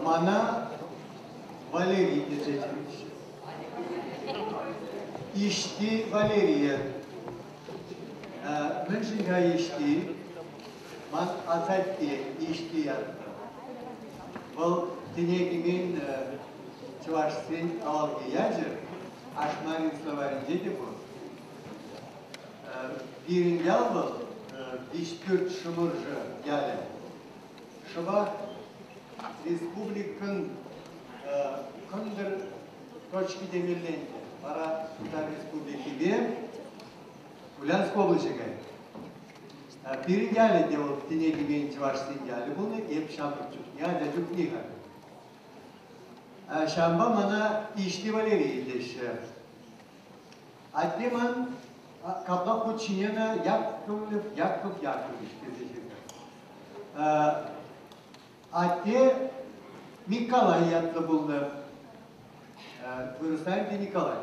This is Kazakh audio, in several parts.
Mana Валерий Дезетович. İşti Valeriye. Münşinga işti. Man azatti işti yaptı. Bu tenekimin çuvaşsın algı yacı. Aşmarin slovarın dedi bu. Birin yalvı diştürt şumurcu geldi. Şubat Республикан кандыр точки демирленді. Бара Кытай Республикибе Ульяновск облачыга. Пирин гәлі де ол тенеги мен чывашсын гәлі. Бұны еп шамбыр жүк. Я да жүк неға. Шамба мана işti Валерий деші. Атнеман капла кучинена Яковлев деші. Ате Николай ятlı buldu. Buyursan ki Nikolay.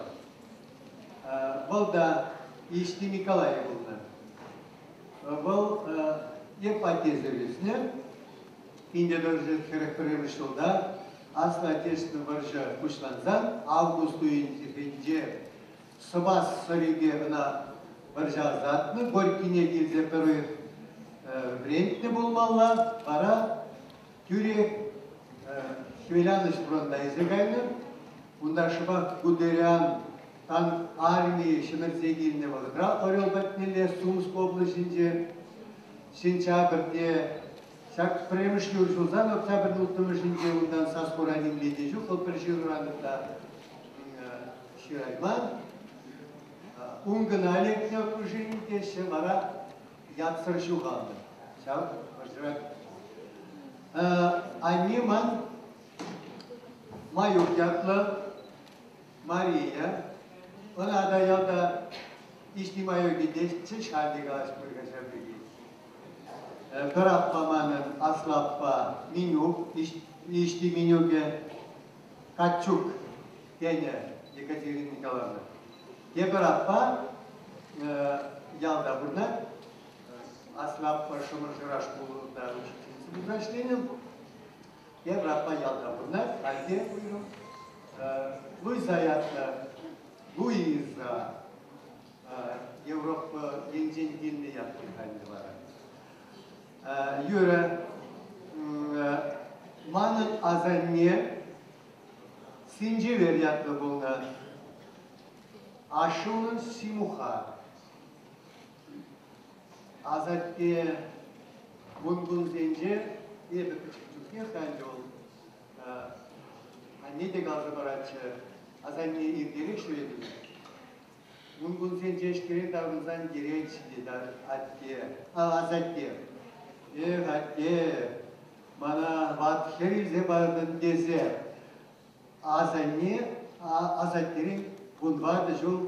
Volda işti Nikolay buldu. Vol yep atezevlisine. İnde dörcü karakterlemiş da asla ateşli varca kuşlanzan Avgustu ince sabah sarıgına varca zatlı Gorkine gilze perü времени bulmalı para Türkiye Хвиляныш бронда изегайны, унда шыба Гудериан тан армии шымерзегиліне валыдра орел бәтнеле Сумск облачынде сентябрьде шак премышки уршулзан октябрь нутымышынде ундан саскуранин ледежу холпершируранында ширайман унгын алекне окруженінде шымара ятсыршу қалды. Шау, башырак. Аниман Майор ятlı Maria, ona da yolda işti mayor gidişçi şardiga aşkırga şardiga. Karappamanın aslappa minuk, işti minuke kaçuk gene Yekaterina Nikolaevna. Yekarappa yolda bunlar aslappa şumurşıraş bulunda uçuşu başlayalım. Европа ялда bunlar. Haydi buyurun. Luisa yaptı. Luisa. Avrupa yengen dilini yaptı kendi var. Yürü. Manın azanniye sinci ver yaptı bunlar. Aşının simuha. Azattiye bungun zenci diye bir küçük Bence ol. Ne de gazı bırakçı, azan ne irdelik şöyle diyor. Bunun sen ceşkere davranızdan gereç dedi, azat diye. Hadi, bana vat herize bağırdın dese, azan ne, azatlerin bunlar da yol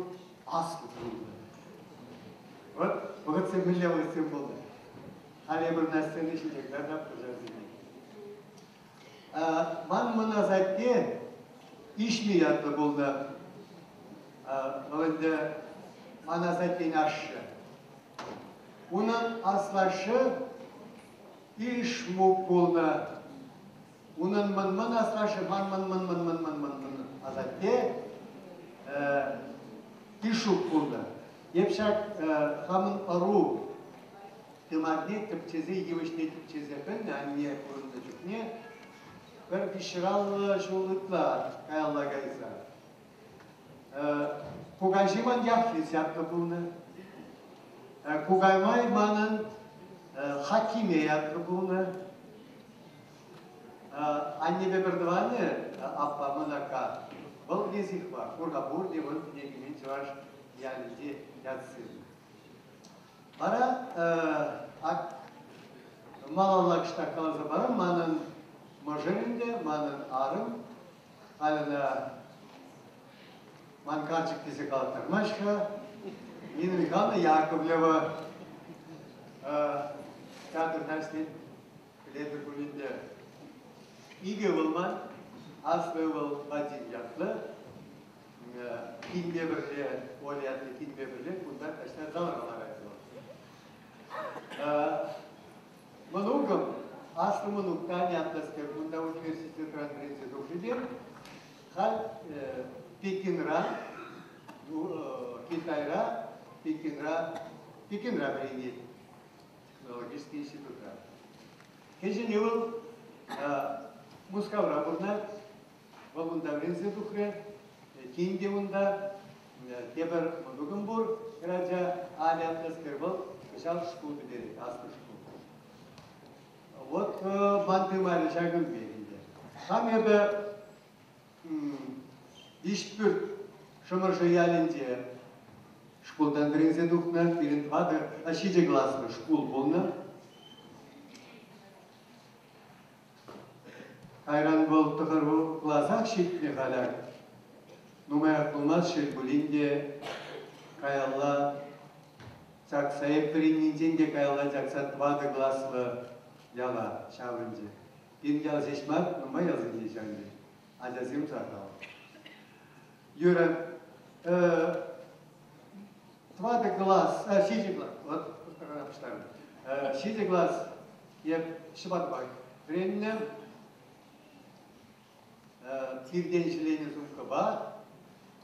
aslı buldu. Fakat sen milli olsun buldu. Hali bir nesnenin işlecekler ne yapacağız? Man münazatте iş mi yaptı buldu? Öyle münazatte'nin aşı. Onun aslaşı iş mu buldu? Onun man aslaşı man azatte iş buldu. Yapacak hamın aru temagnet tepçeze yavaşnet tepçeze ben anne kurunda çıkne. Bir pişiral şoğluklar, kayallar gaysa. Кугайшиман яхлисятка булны. Кугаймай манын хакимиятка булны. Аннебе бердваны аппа манака. Был езихва, кургабурди, вон негимен чуваш ялиди ятсын. Бара малалакшта калаза бара манын мажеринде, манын арым, алына манкарчик десе калатармашка, Нина Михайловна Яковлева театр дәрістен біледі бүгінде. Иге болман, аслы бол Вадим Ятлы, кинбе бірле, олиятлы кинбе бірле, бұндар әшіне залырғалар айтылар. Мұнуғым, аслы мұнуғтан ятлыскер, бұнда университет конференция дұқшыден, қал Пекинра, Китайра, Пекинра бірейнет, технологический институтра. Кешен евыл Мускавра бұрна, бұнда бірінсе дұқре, кейінде бұнда тебір мұнуғым бұр, ғыраджа алиятлыскер бұл, кышал шкул бідері, асты шкул. Вот бантымайлы шагын берінде. Хам ебі Ишпүрт шымыршы ялінде школдан бірінзе дұқна, бірін вады ашиде классны школ болны. Айран бол тұғыр классақ шетіне қалар. Нумаяқ болмаз шет бөлінде каялла жақсайып біріннен де каялла жақсат вады класслы яла шавынде. Бір ял зешмақ, нумай ялзынде шаңде. Ажазым сақал. Юра, твады глаз, шиде глаз, вот, шиде глаз, еп шыбатбай. Временно тирденшілені зумка бар,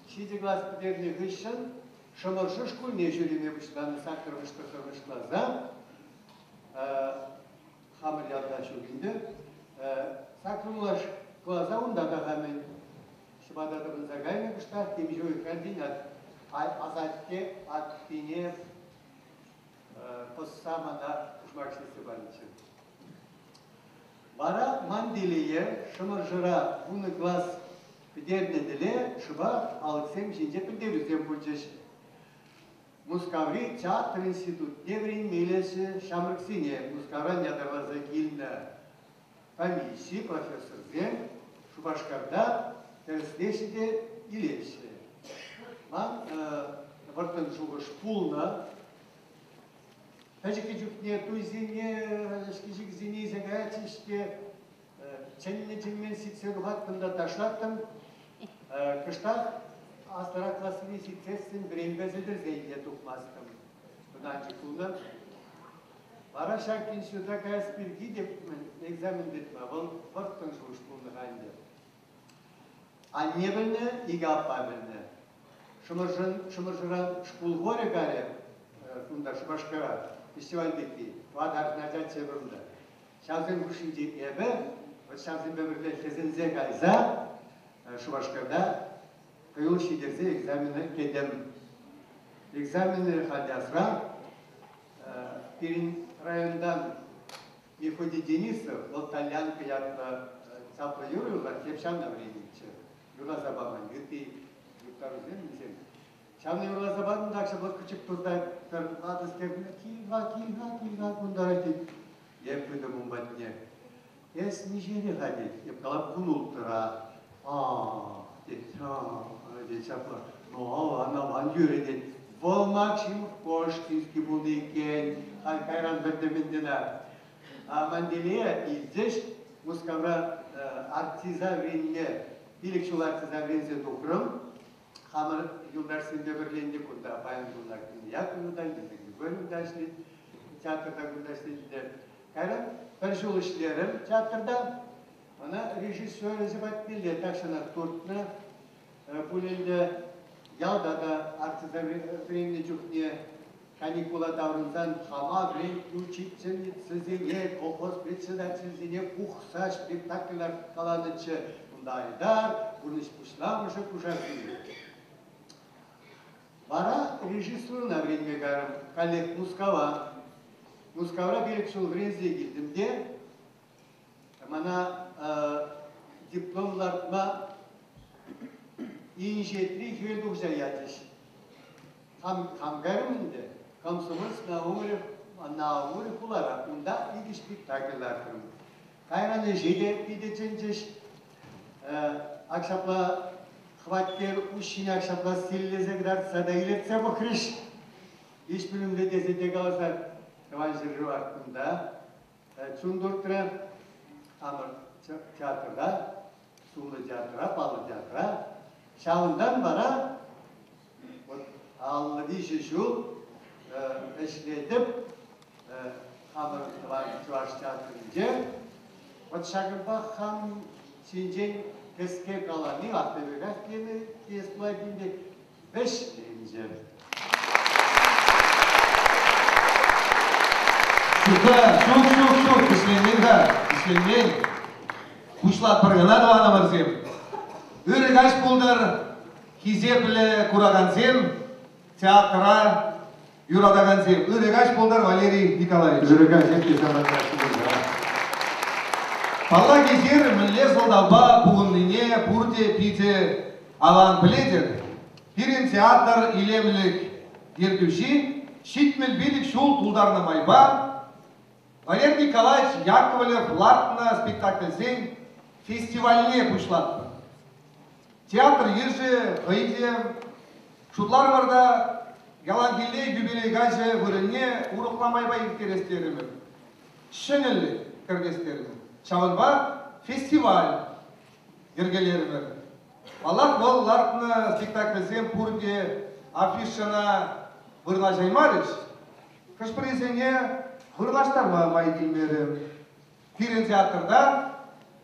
шиде глаз пітеріне ғышын, шымыршы шкульне жүреме бұштаны сақтырмышты-қырмыштлаза, хамыр ялда шөгінді, сақтырмылаш глаза онда да ғамен Шыбададырын загайны бұштар, темжой қадин азатке аттине поссамада ұшмақшысы барыншы. Бара манделие шымыржыра бұны глаз підернеділе шыба алықсем жинже пілдерізем бұлчыш. Мускаври театр институт деврин мелесі шамырксине Мускавран ядарлаза келіні комиссии профессор Зен Шубашкарда Терслешіде илеші. Ман вартын жуғы шпулна. Тәжікі жүкне туйзене, шкежік зене зәгәтішке, чәніне жеңмен ситсер ұғаттымда ташлаттым. Кыштақ астыра классыны ситсесін біренбәзідір зәйде тұқмастым. Бұдан жүкулны. Бара шаркин сюда кәс біргі деп экзамен детма. Бұл вартын жуғы шпулны ғанде. Анне білні, игі аппа білні. Шымыржыран шкул горе гаре, фунда Шубашкара, фестиваль бекти, вад организация бұрында. Шамзын күшінде ебі, шамзын бөбірлі кезінзе қайза, Шубашкарда қиыл шидерзе экзамені кедем. Экзамені қадясыра, Перин райондан Мефодий Денисов, ол Тальянка ятла сапы юрылар, кепшан на времени. Юла забаман, юрти юртару землі. Шамны юла забаман, дақша бұл күчіп тұрдай тұрдады скердіне, килға, күндар айтып. Еп күді мұмбатне. Ес нежері ғадет, еп қалап күн ұлттыра. Дед шапла, анаман юре дед. Бұл Максим Коштинский бұл екен, қайран бірдіміндена. Манделия илдеш, Мускавра артиза венне. Билікшіл артиза вензе тұқырым. Хамыр юлдарсында бірленде күнда баян күнлақтың якынудан, бөлімдашылы, театрда күндашлы. Кәрім, бір жол ішлерім театрда, ана режиссер зебат білді, такшына тұртны, бұл елді ялдада артиза времені жүкне каникула даврынзан хама брен учительницызіне, колхоз председательзіне, кухса спектакльлар қаланычы. Айдар, бұныш пұшламышы күшәсіне. Бара режиссур на время гарам, коллег Мускава. Мускавра берег шул врензе гидимде, мана дипломларма инжетри хюлдук заятиш. Хамгарымды, комсомольс на умре кулара, унда иди спектакльлар кырым. Кайраны жеде пидеченчеш, акшапла хваттер ушин акшапла стиллезе гдар садайлетсе бохриш. Иш бөлümde дезете каласар каванжыры вақтында. Чундуртра амыр театрда, сулы театра, палы театра. Шауындан бара, аллы виші жыл эшлетіп, амыр чуваш театрынде. Вот Шагырбақ хам сенжен кеске каланы ақтыбегах кені кесплайдинде беш дейінже. Шук, Бисмилмен. Кушлат пыргына дуана барзем. Үргаш булдыр, хизе білі кураганзем, театра юрадаганзем. Үргаш булдыр Валерий Николаевич. Үргаш епке заматашы бұлда. Палла кезер мінле солдалба бұғындыне, бұрде, пиде алан біледер. Бірін театр илемлік дердуші, шитмел бедік шул тұлдарына майба. Валерий Николаевич Яковлев лартына спектакльсен фестивальне пушлатты. Театр ержі, ғайде, шутлар барда ялангеле юбилейгажы вырынне урықламайба интерестерімі. Шынылы кіргестерімі. Шавынба фестиваль ергелерімі. Аллах бол лартына спектакльсен пурде афишана вырна жаймарыш. Кышпырезене Вырлаштарма май келмері. Пирен театрда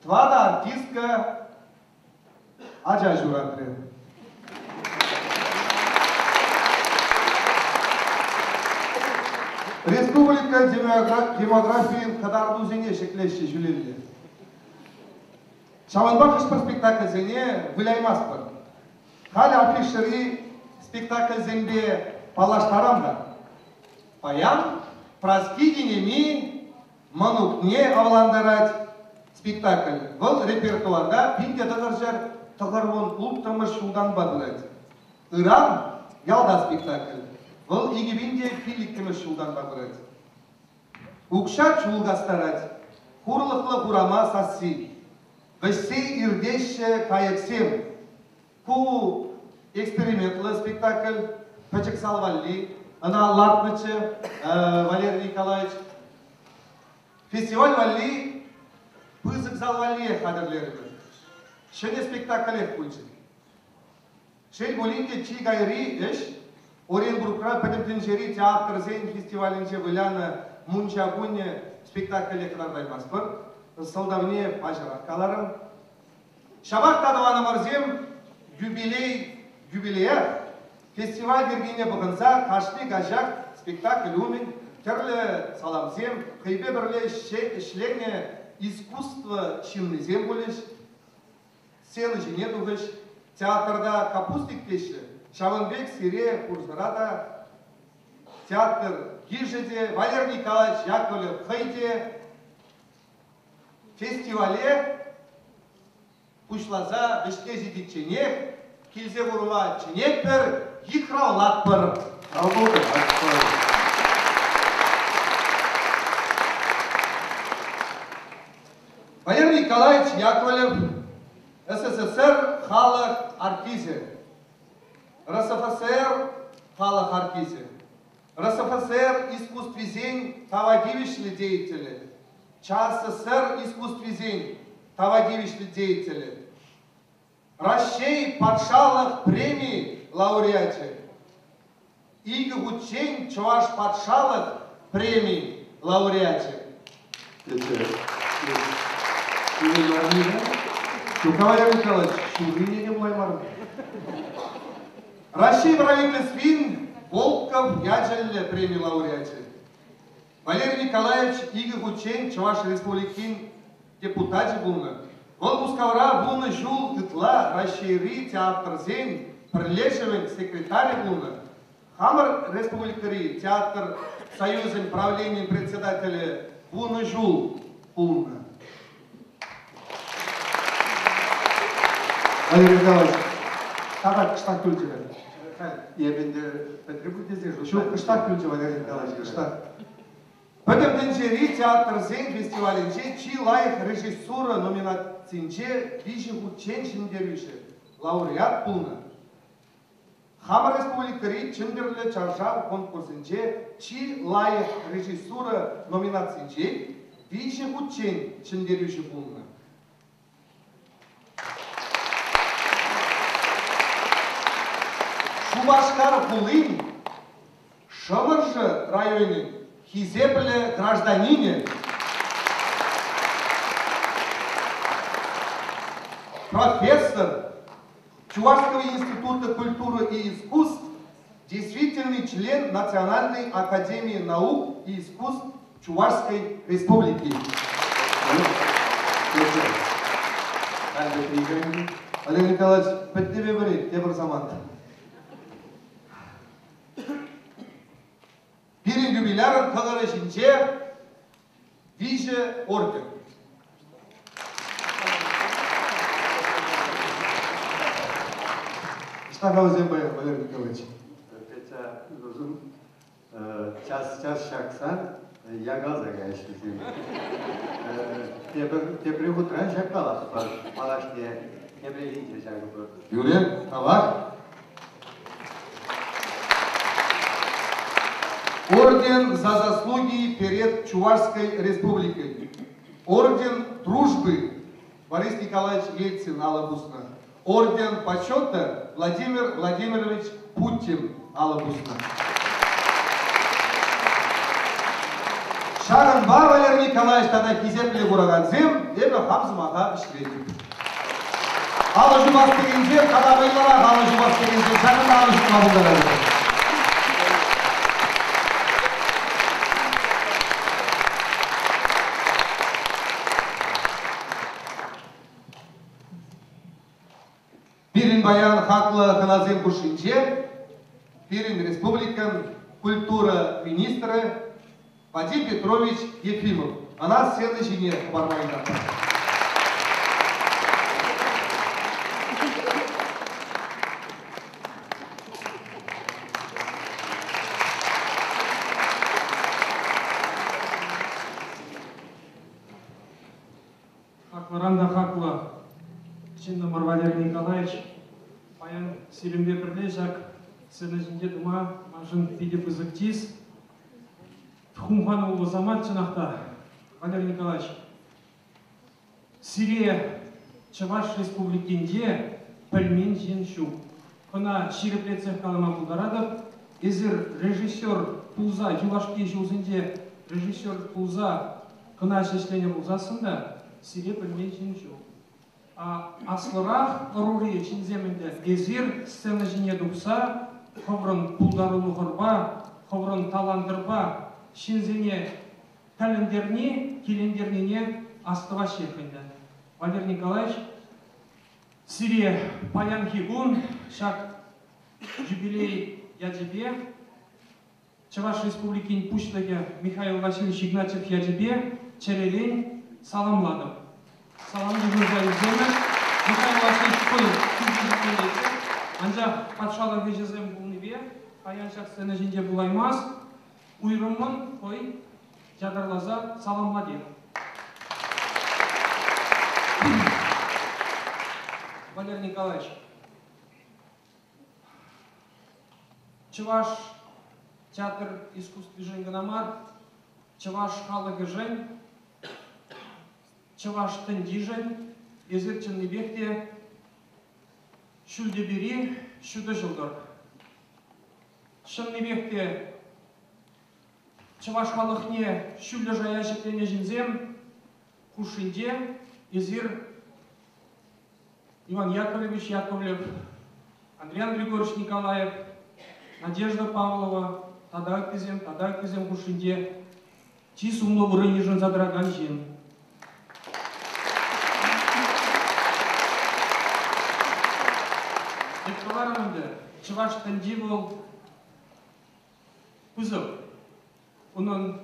твада артистка Ажа Журандры. Республика демографиян қадарду зене шеклеші жүлелі. Шаванба қышпыр спектакль зене вылаймас бір. Халі афишері спектакль зенде палаштарамда. Паян Праскидинеми манукне авландарать спектакль. Бұл репертуарда пинде дағыржар тұғырвон ұлттымы шулдан бадылайды. Иран ялда спектакль. Бұл егебінде пиліктімі шулдан бадылайды. Укша чулгастарать. Хурлықлы хурама сасси. Весей ирдеші каяксем. Ку экспериментлы спектакль. Пачек салвалли. Она Лапныче, Валерий Николаевич. Фестиваль Валли, пызык зал Валли хадырлерімі. Шене спектакль кульчы. Шел болинде чи гайри эш, Оренбургра пәдімтін жері театр зен фестивалінше выляны мунча күнне спектакль қырардаймас бір. Сылдавне пажыраткаларым. Шабақ тадываны марзем юбилея. Фестиваль бергене бұғынса, қашты ғажақ спектакль умен, түрлі саламзем, қайбе бірлі ішлене искусство чиннызем болеш, сені жене дұғыш, театрда капустик пеші, Шавынбек Сире Курсырада, театр Гижеде, Валерий Николаевич Яковлев Хайде, фестивале ұшлаза бішке жедетченек, келзе бұрула ченек бір, Икра лаппыр. Албуды. Валерий Николаевич Яковлев, СССР халық артисі. РСФСР халық артисі. РСФСР искусствезен тавадивишлі деятелі. ЧССР искусствезен тавадивишлі деятелі. Россия патшалық премии лауреаты. Игі Гучен Чуваш патшалық премии лауреаты. Валерий Николаевич, шугыне не млаймар. Россия правительствин Волков Яджелле премии лауреаты. Валерий Николаевич Игі Гучен Чуваш республикин депутаты бұлны. Ол Мускавра бұлны жул ұтла Россия театр зен Прилешевен секретарь бұлны, Хамар республикари театр союзен правлением председателя Бунажул Пулна. Валерий Николаевич, как штат культуры? Я потребуйте здесь. Что штат культуры, Валерий Николаевич, штат? Пәдімден жері театр зен фестивалінше чи лайық режиссура номинацинче биші худчен шындеруші лауреат пулны. Хама республикари чындерлі чаршав конкурсынче чи лайық режиссура номинацинче биші худчен шындеруші пулны. Шубашкар Пулын, Шамыржы районын Хизепле гражданине, профессор Чувашского института культуры и искусств, действительный член Национальной академии наук и искусств Чувашской республики. Валерий Николаевич, под тебе говорит, я Барсамант. Birin jubiların kağırışınca Виже орден. Что Гаузенбаев, Валерий Николаевич? Это uzun час шаксан ягаза гайшли. Те приход раньше калах палаште не прилите жагу. Юрий, Аллах. Орден за заслуги перед Чувашской республикой. Орден дружбы Борис Николаевич Ельцин, Алла Бусна. Орден почета Владимир Владимирович Путин, Алла Бусна. Шағынба Валерий Николаевич тана кезепле бұраганзем, дебі қамзымаға ішкелетіп. Алы жұмас дегенде, қадағайлара алы жұмас дегенде, шағынба алы жұма бұлдарады. Пирин баян хаклы ханазем бушинче, Пирин республикан культура министры Вадим Петрович Ефимов. Она сена жіне бармайда. Хакларанда хакла. Чинномар Валерий Николаевич, паян силимде бірлежак, сенежінде дума, мажын пидеп ызыктиз. Тхумхану замат чынақта, Валерий Николаевич, Сирия Чуваш республикинде пельмен женшу. Кына ширеплецех калама Булгарадов, езір режиссер Пулза, Юлашки жузынде режиссер Пулза, кына шешлене Пулзасында, Сирия пельмен женшу. Аслырах рури чинземінде езір сцена жіне дұқса, ховрын пулдарулы ғырба, ховрын таландырба, шинзене календерне, келендернене астыва шекінде. Валерий Николаевич, Сирия паян хигун, шак юбилей ядебе, Чуваш республикин пуштаге Михаил Васильевич Игнатьев ядебе, черелень саламладым. Салам жүргіземіз. Михаил Васильевич қой күзгізімдейді. Анжақ патшалық вежезем бұлныбе, аян сцена жінде бұлаймаз, ұйрымын қой жадарлаза саламла дем. Валерий Николаевич, Чуваш театр искусств движения Гономар, Чуваш халығы жен, Чуваш тендижен, езерченный бекте, шүлде бери, шүді жылдыр. Шынны бекте, Чуваш халықне шүлде жая жеклене жінзем, кушинде, езер Иван Яковлевич Яковлев, Андриан Григорьевич Николаев, Надежда Павлова, тада кізем кушинде, тис умлы бұрын ежін задраган жен. Чуваш тенди был Кузов. Onun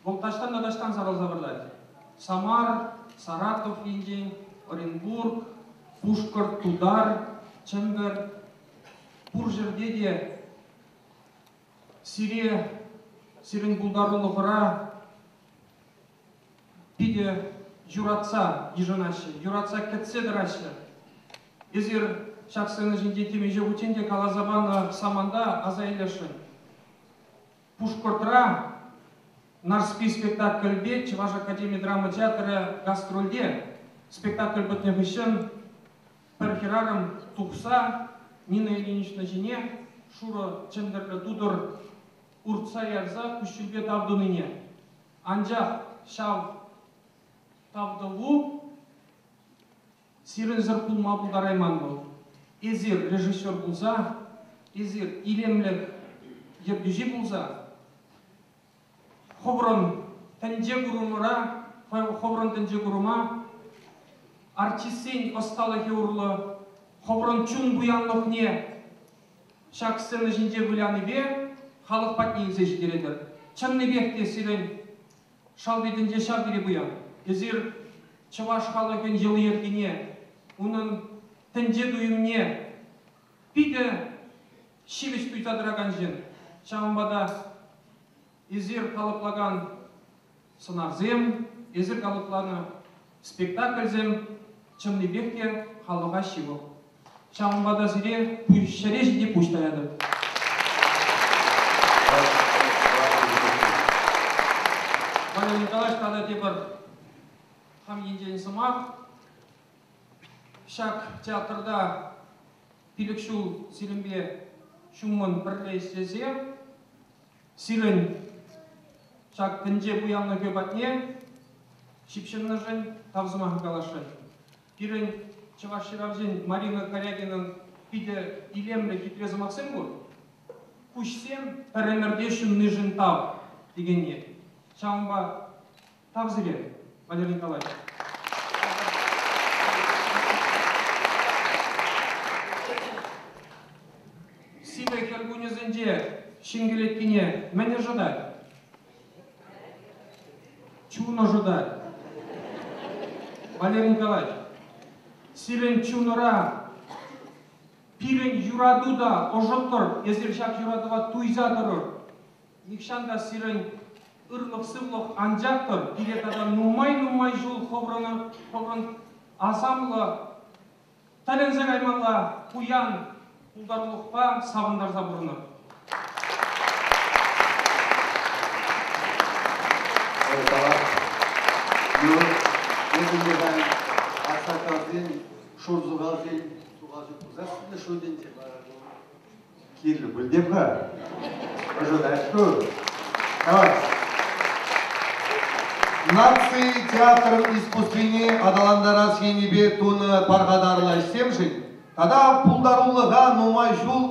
Волташтан Дадаштан саралзабырлать. Самар, Саратов, Индия, Оренбург, Пушкар, Тудар, Чембер, Пуржердеде, Сирия, Сирин Булдарулухара, Пиде, Юраца, Еженаще, Юраца Кетседраще. Изир шаксыны жинде темеже ученде Калазабана Саманда Азайлешин. Пушкартра, Нарспи спектакль бе, Чеваш Академия драма театра гастрольде, спектакль Батневышен, Перхераром Тухса, Нина Ильинична Жене, Шура Чендерля Тудор, Урца Ярза, Кущельбе Тавдуныне. Анжах Шав Тавдову, Сирен Зарпул Мабул Дарайман был. Эзир режиссер Булза, Эзир Илемлек Ебдюжи Булза, Ховрон Тенже Гурумура, Ховрон Тенже Гурума, Артисень Осталахи Урла, Ховрон Чун Буянлохне, Шак сцена Жинде Буляны Бе, Халық Патни Изеши Дередер. Чанны Бехте Сирен Шалбеденде Шабири Буян. Эзир Чаваш Халахен Жылы Ергене, Унын Тенже Дуюмне, Пиде Шивиш Туйтадыраган Жин, Шамбада Эзир Халыплаган Санарзем, Эзир Халыпланы спектакльзем, Чанны Бехте Халыға Шивы. Шамбада Зире Шаре Жиде Пуштаяды. Валерий Николаевич, когда тепер хам енден сымақ, шак театрда пилікшул силімбе шумын бірлесесе, силін шак тінже бұянны көбатне, шипшынны жын тавзымағы калашы. Пирін Чаваширавжин Марина Корягинын пиде илемлі кетрезі мақсым бұр, күшсем пәрімірде шынны жын тав дегенне. Шамба тавзыре, Валерий Николаевич. Сибе Хергунезінде шенгелеткене мәне жыдай. Чуно жыдай. Валерий Николаевич. Сирен чунора, пирен юрадуда ожоттыр, езершак юрадува туйзадырыр. Никшанда сирен ырлық-сывлық анжақтыр, пиретада нумай жол ховрын асамлы, талензек айманла куян ұлдарлықпа сабындарза бұрыныр. Асаказин, Шурзугазин, Сугазин, Кузасында шуденте барады. Кирлі бүлдепқа. Ожидашку. Давай. Нации театр искусственне адаландара сенебе туны парғадарлай семшін. Тада пулдарулыға нумайжул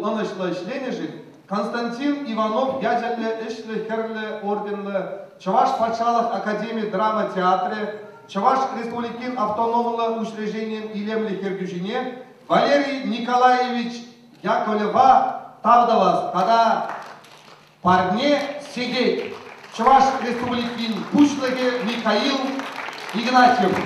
ынышлы ішленешін. Константин Иванов ядерлі ішлі херлі орденлі Чаваш Патшалық Академия драма театры, Чаваш Республикин автономлы учреждением Илемли Хергюжине Валерий Николаевич Яковлева Тавдовас, когда парне Сегей, Чаваш Республикин Пучлыге Михаил Игнатьев.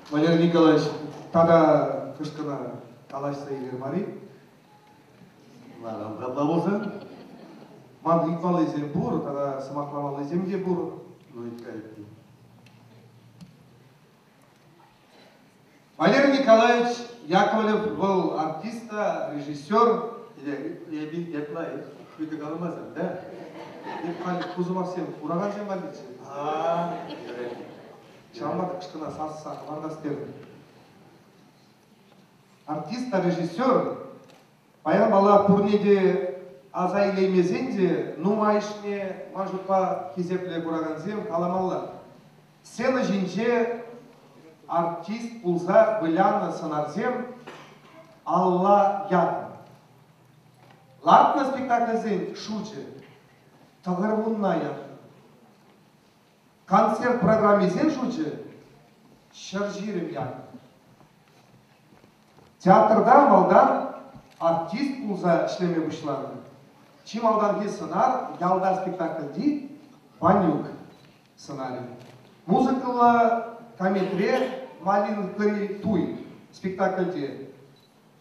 Валерий Николаевич, тада кышкына талашса егер мари. Маған қабла болсын. Ман итмал езем бур, тада сымақламал еземге бур. Валерий Николаевич Яковлев был артиста, режиссер. Ебін еплай, күйді қалымасың, да? Деп қали көзі сен ураған сен қалдетші. Шамбаты кішкіна сасы сақы барда істерді. Артист, режиссер, баян бала пурнеде азайлемезен де, нумайшне мажупа кезепле кураган зем каламалла. Сені жинже артист пулза выляны сынарзем Алла ятын. Лартна спектакльзен шучы, тағырвунна ятын. Концерт программезен шучы, шыржирым ятын. Театрда малдан артист пулза ішлеме бұшланы. Чим алданге сынар, ялда спектакльди Ванюк сценарий. Музыкалы комедре Малин Кыри Туй спектакльде.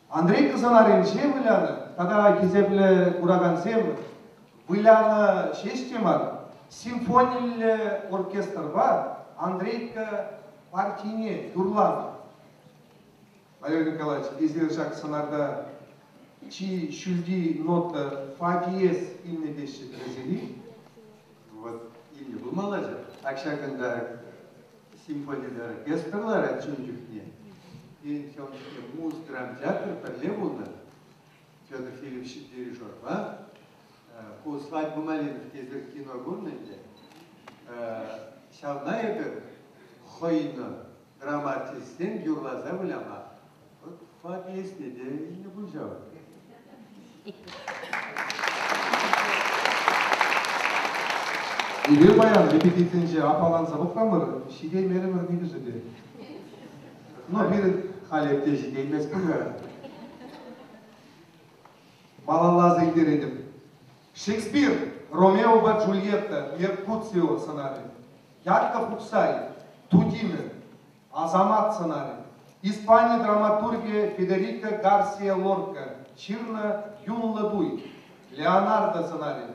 Андрей Казанаренше выляны, когда кезепле ураган зем, выляны шештемар, симфониялы оркестр бар, Андрейка партийне дурлан. Валерий Николаевич, изделшак сценарда чи шульди нота фа диез имне деші дразели. Вот имне бұл малажа. Акшакында симфониялы оркестрлар әтшүндікне. И муз-драм театр перле болды. Федор Филиппович дирижер, ба? По свадьбу Малинов кезір кино көрнінде. Шалнайығы хойны драматистен юрлаза білама. Вот фа песни де не бұлжау. Егер баян репетитінше апаланса бұққамыр, шидей мерімір негізі де. Но bir халепте шидей емес күнгара. Балалазы идередім. Шекспир, Ромео ба Джульетта, Меркуцио сценарий. Яков Уксай, Тудимир, Азамат сценарий. Испания драматургия Федерико Гарсия Лорка, Чирна Юнла Дуй, Леонардо сценарий.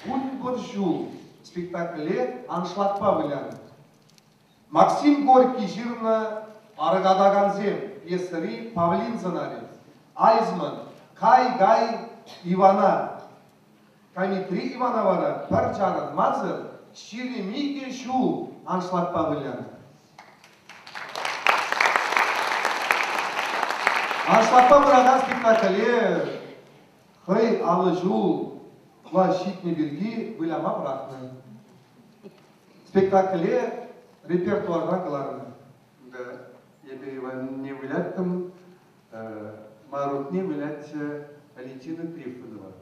Путь Боржу, спектакле Аншлагпа выляны. Максим Горький, Жирна Аргадаганзем, пьесари Павлин сценарий. Айзман, Кай Гай Ивана. Камитри Ивановара, Парчаран Мазыр, Шири Миге Шу, Аншлагпа выляны. Аншлагпа выраган спектакле Хай Алыжу Ла Щитне Берги выляма брахны. Спектакле репертуардан кыларыны. Да, я перевод не выляттым, Марутне вылять Валентина Трифонова.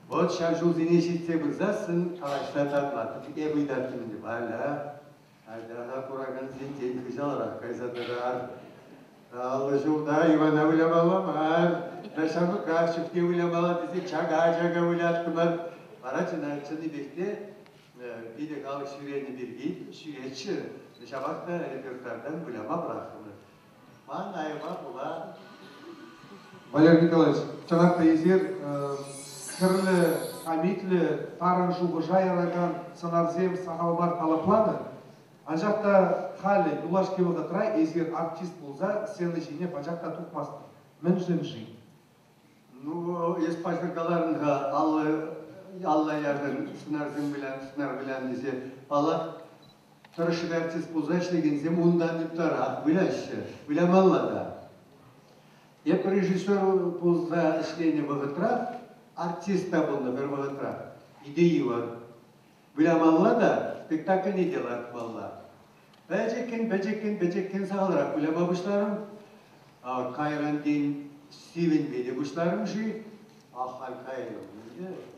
Вот сейчас жузине шитте бұрзасын, алаштат атлатып, выдаттым деп, аля, айдаға құраған сен ден күжалырақ кайзадырар. Алыжуда Ивана вылямаламар, Нашамы Кравчевке вылямала десе, чага выляттымар. Барачына чыны бекте, биде халық шүрені бергейді, шүретші, Шабақта репертуардан выляма брахымы. Ман айма бұла. Валерий Николаевич, чанақта езер, кірлі, амитлі, тарын жуғы жайыраган сценарзем сағалбар талапланы, анжақта халі юлаш кевілді тұрай, езер артист болса, сені жіне бажақта тұқмасты. Мен жын жын. Ну, еспашыркаларынға Алла ярдың сынарзым білән десе, ала тұрышын артист болса ішлегензем ондан үптара, біләм Аллада. Еп режиссер болса ішлені бұғытра, артиста болна бір бұғытра. Идеи бар. Біләм Аллада спектакль не делат Алла. Бәжеккен сағалырақ біләм абышларым, қайран ден Стивен беде бұшларым жи, ахал қайрым.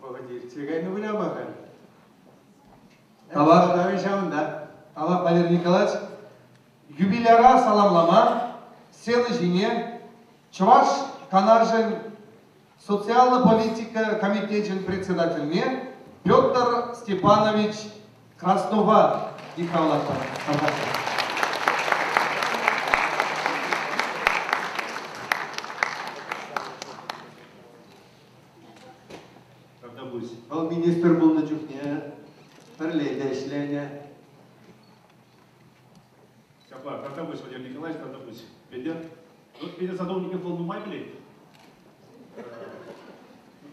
Погоди, цыгайны біләм ағын. Талап Валерий Николаевич, юбиляра саламлама, сені жіне, Чуваш Канаржин социально-политика комитетин председательне Петр Степанович Краснова Дихавлата. Ол министр был на чухне, перлейде işleyene. Сяпа, когда будет, Владимир Николаевич, когда будет? Педер садовников волнумай білет.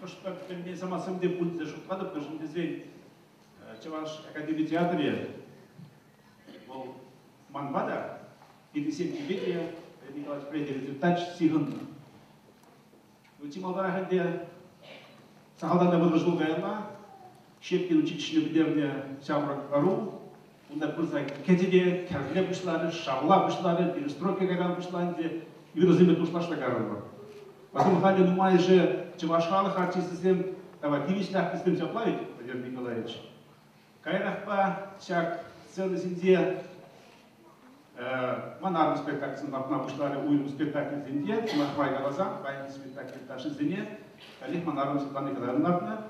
Ну, что так, сама сам де будет, что когда, потому что здесь Чаваш Академия театре был Манбада, и до 7-летия Николаевич Фредерик Тач Сиган. Утималда где Сахалда выдружил Гайла, Щепкин учительный бедерня Сямрак Ару, Унда Курзак Кедиде, Карле Бушлары, Шавла Бушлары, Перестройка Гайран Бушланде, и разумеет ушла Штагарова. Потом Хали Думай же Чавашхалах артистам, Тавакивич Лахтистым Заплавить, Владимир Николаевич. Кайрахпа, Чак, целый Зинде, Манарный спектакль, на Бушларе, Уйм спектакль Зинде, Махмай Галазан, Байный спектакль Таши Зине, Олег Манарный Светлана Николаевна,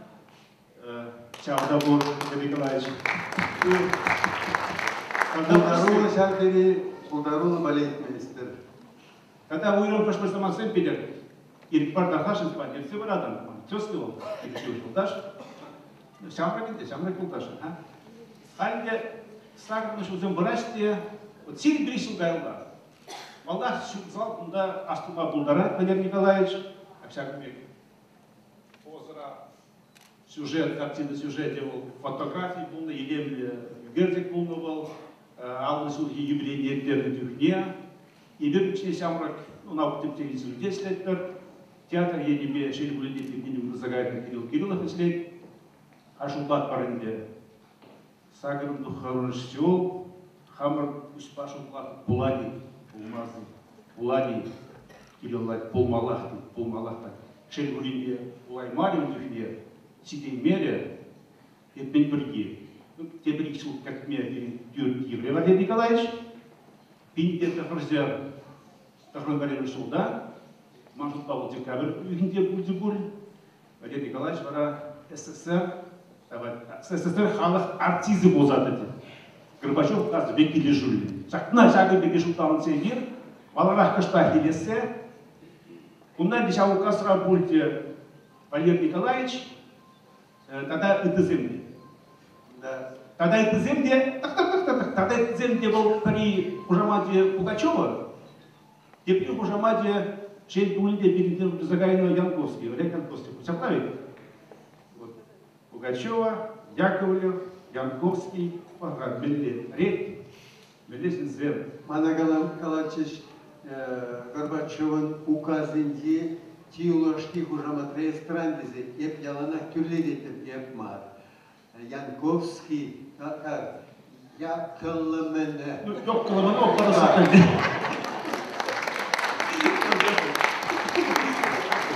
Чавдабур Владимир Николаевич. Ударула Шарбери, ударула балетмейстер. Когда Уйром пошел сама сын Пидер, и Пардахашин спать, все вы рядом, все сделал, и все ушел дальше. Сямрак Култашин, а? Альде саграны шузем браште, вот силь грису гайла. Малдах шузал, куда астума булдара, Владимир Николаевич, а всяком веке. Озера, сюжет, картина сюжет делал, фотографии полно, Елем Гердик полновал, Алласу юбилейные дерны дюхне, и верничный Сямрак, ну, на опытном телевизоре 10 лет пер, театр Едебе, Шелебулидит, Евгений Загайный, Кирилл Кириллов, если Ашулбат паренде, Сагаром духарун режиссер, Хамар Успашулбат Пулани, Пулмазы, Пулани, Кирилл Пулмалахта, Шелебулидит, Пулаймарин дюхне, Сидей Мере, и Бенберги. Те причил, как мне Юрий Владимир Николаевич, Пинтер Тахарзер, Тахрангарин Шулда, Мажут Павел Декабрь, Югенде Бульдебуль, Владимир Николаевич, вара СССР халық артизы болзады. Горбачев қазір бекелі жүрді. Шақтына шағы беке шултанын сейгер, баларақ кышта келесе, бұндан деші ауқасыра бульте Владимир Николаевич, тогда это земли. Тогда это земли был при Ужамаде Пугачева, и при Ужамаде Шейн Тулиде перед Загайного Янковский, Олег Янковский. Все правильно? Пугачева, Яковлев, Янковский, Рек, Мелесин Звер. Манагалам Калачич Горбачевын указынде тиулашки Ужаматре страндизе, еп яланах тюрледетіп еп мар. Янковский, как Якылымыны. Ну, Якылымыны оқарасы.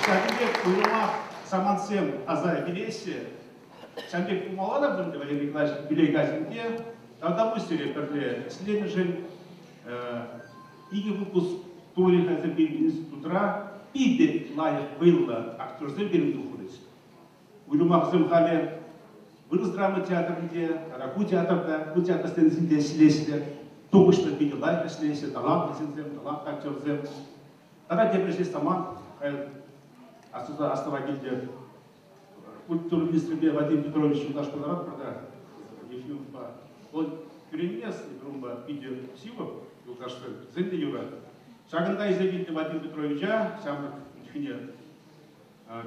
Шагибек Уйрма Самансем Азай Белесе, Шамбек Кумалада, Владимир Николаевич, Билей Газинде, тогда пустили, когда следующий иги выпуск Тури Хазабин институтра, иде лайық было актерзы берінді құрыз. Уйрма Хазымхале вырос драма театрінде, Раку театрда, бұл театр стензінде сілесілер, тоғышты бейді лайқа сілесілер, талант сензем, талант актерзем. Тогда депрессия сама, Астава Гильдер, культурный министр Вадим Петрович Юдаш Кударат, правда, Ефимова, он перенес, грубо, видео силу, Юдаш Зенди Юра. Шаганда из Гильдер Вадим Петровича, сам Тихине,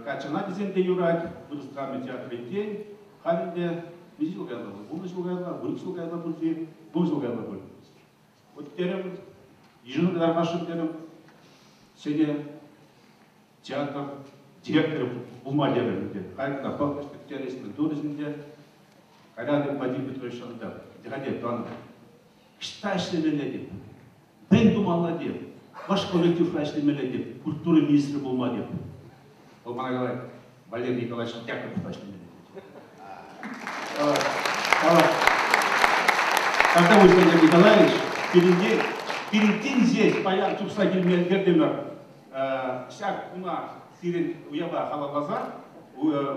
Качана Зенди Юра, вырос драма театра день, Халинде, Визил Гайла, Бунжил Гайла, Вырусил Гайла, Бунжил Гайла. Вот терем, ежегодно Дармашин терем, сегодня театр, директор Бумадерінде, қайықта бақыш специалистінің туризмінде, Қарадым Вадим Петрович Шандап, дегенде планы. Шта ішлемелі деп, бен думала деп, ваш коллектив ішлемелі деп, культура министрі болма деп. Ол мана қалай, Валерий Николаевич Яков ішлемелі деп. Когда вы, Владимир Николаевич, перед тем здесь, полян, Тупсагиль Мергердемер, всяк уна сирен уява халалаза,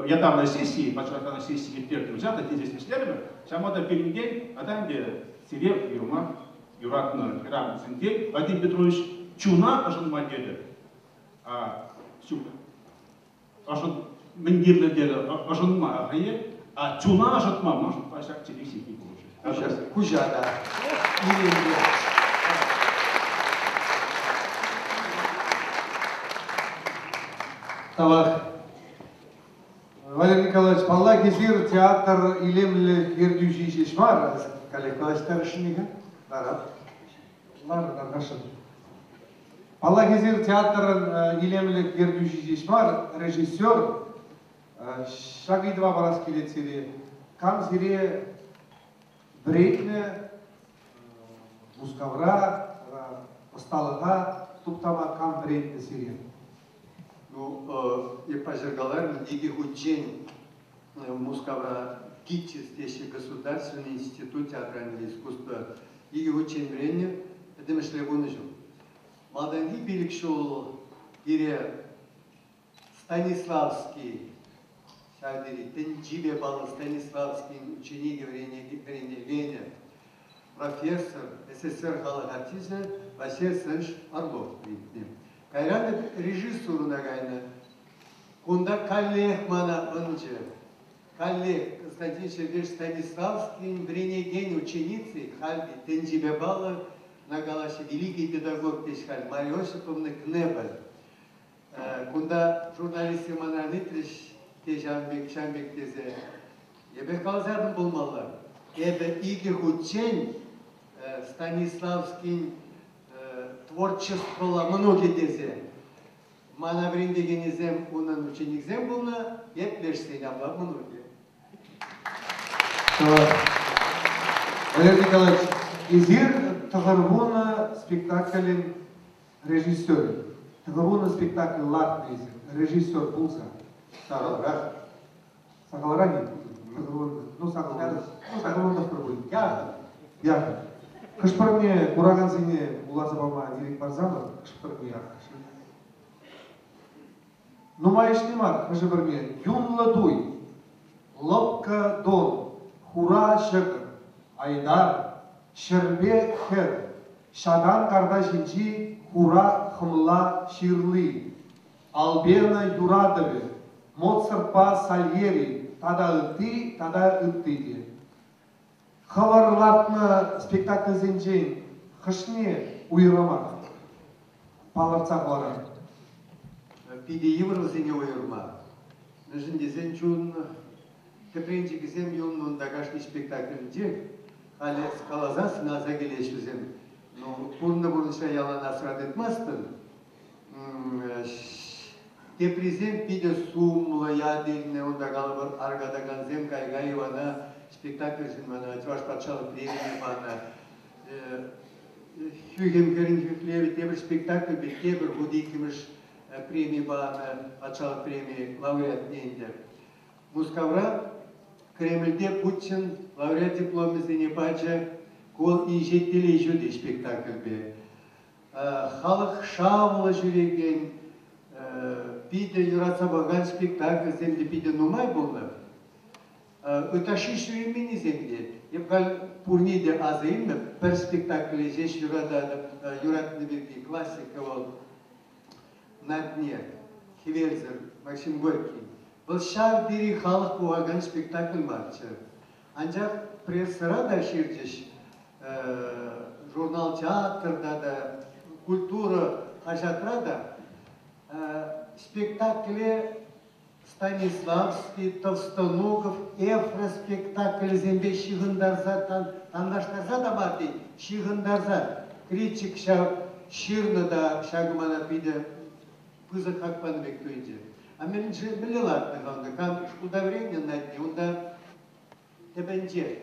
ядамной сессии, почему сессии перед взята, здесь мистерами, самода перед а там где сирен, Юрма, Юратна, Ирам, Сентель, Вадим Петрович Чуна, ажен Маделя, Сюка, ажен Мендирна деля, ажен Махае, а Чуна, ажен Мама, ажен Пашак, Телесик не получит. Кужада. Тавах, Валерий Николаевич, Палла Кезир театр илемлі ердюжі шешмар. Коллективтар шынығы? Барат. Наргашын. Палла Кезир театрын илемлі ердюжі шешмар режиссер Шагидова барас келетсере. Кам зире брейтне мускавра, осталыға туптама кам брейтне сире. Ну, и пожаргалар, иги учень Мускавра КИТИС, здесь Государственный институт театрального искусства, иги учень время, это мы шли в унижу. Молданги билик шел ире Станиславский, шадери, Тенджибе бал Станиславский, ученик Веня, профессор СССР Галагатиза, Василий Александрович Орлов. Кайран режиссуру нагайна. Кунда коллег мана önce. Коллег Константин Сергеевич Станиславский, Бренеген, ученицы, Хальби, Тенджибебала, нагалаши, великий педагог Тешхаль, Мария Осиповна Кнебель. Кунда журналисты мана Нитриш, Тежамбек, Шамбек тезе. Ебе kalzardım bulmalılar. Ебе iki учень Станиславский, творчествола многие дезе. Манаврин дегенизем унан ученикзем булна, еплешсен абла многие. Валерий Николаевич, изир тағырғуна спектаклін режиссер. Тағырғуна спектакль латный режиссер булса. Сағалырақ. Сағалырақ не? Ну, сағалырақ бір бөлім. Яғын. Кышпырме кураган зене улазы бама дирек барзамы, кышпырме яқышы. Нумайш немар, кыжы бірме, юнлы дуй, лопка дон, хура шықыр, айдар, шырбе хер, шадан карда жинжи, хура хымла ширлы, албена юрадове, Моцарт Сальери, тада ытты де. Хаварлатны спектакль зенжен хышне уйрама паларцақ лара. Пиде евро зене уйрама. Нажын дезен чун тепренчи кізем юннун дагашный спектакль де, халі скалазас наза келешізем. Ну, пурны бұрынша ялан асырат етмастын. Тепризем пиде сумла, ядельне, онда қалыбыр аргадаган зем кайгаевана, спектакль жинмана, Чуваш патшалық премия бана, Хюгем Керенхюклеви, тебір спектакль бе, тебір Будикимыш премия бана, патшалық премия, лауреат нейінде. Мускавра, Кремльде Путин, лауреат дипломы зене бача, кол инжеттелей жүді спектакль бе. Халық шавылы жүреген, пиде юратса баған спектакль земде пиде нумай болды. Ütаши шуемени земде. Епкал пурниде азайымны бір спектаклі жеш юратны берге классика ол на дне. Хеверзер, Максим Горький. Бұл шар дери халық бұғаған спектакль марчы. Анжақ прессыра да шердеш, журнал театрда да, культура хажатра да, спектакле Станиславский, Товстоногов, Эфра спектакль зембе шиғындарза, тандаштарза да бар дей, шиғындарза. Критик ширны да шагымана пиде пызы қақпаны бек тойынде. А мен же білелатны ғанды, кам шкуда времени на дне, онда тебенде.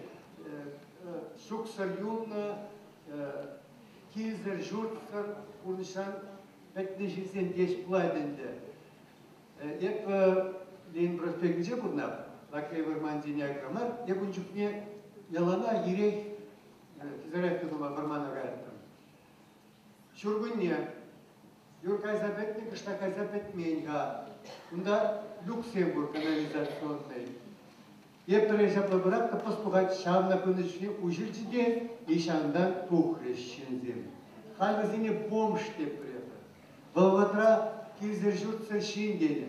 Шуксар юнна, килзер, журтсар, урнышан, бәтіне жесен деш бұлайденде. Еп Ленин проспектінде бұднап, лакай вармандине аграмар, еп ұнчықне ялана ерей физараттығыма вармана ғайаттым. Шүргінне, юр кайзабетне, кышта кайзабетменға, ұнда Люксембург канализационный. Еп тұрайшапла бұрақта поспұғат шамна күнішіне ұжырчыде, ешандан тұқрещензем. Халвазине бомж деп біреді. Бұлғатра Килзер жұртсыр шиіндені.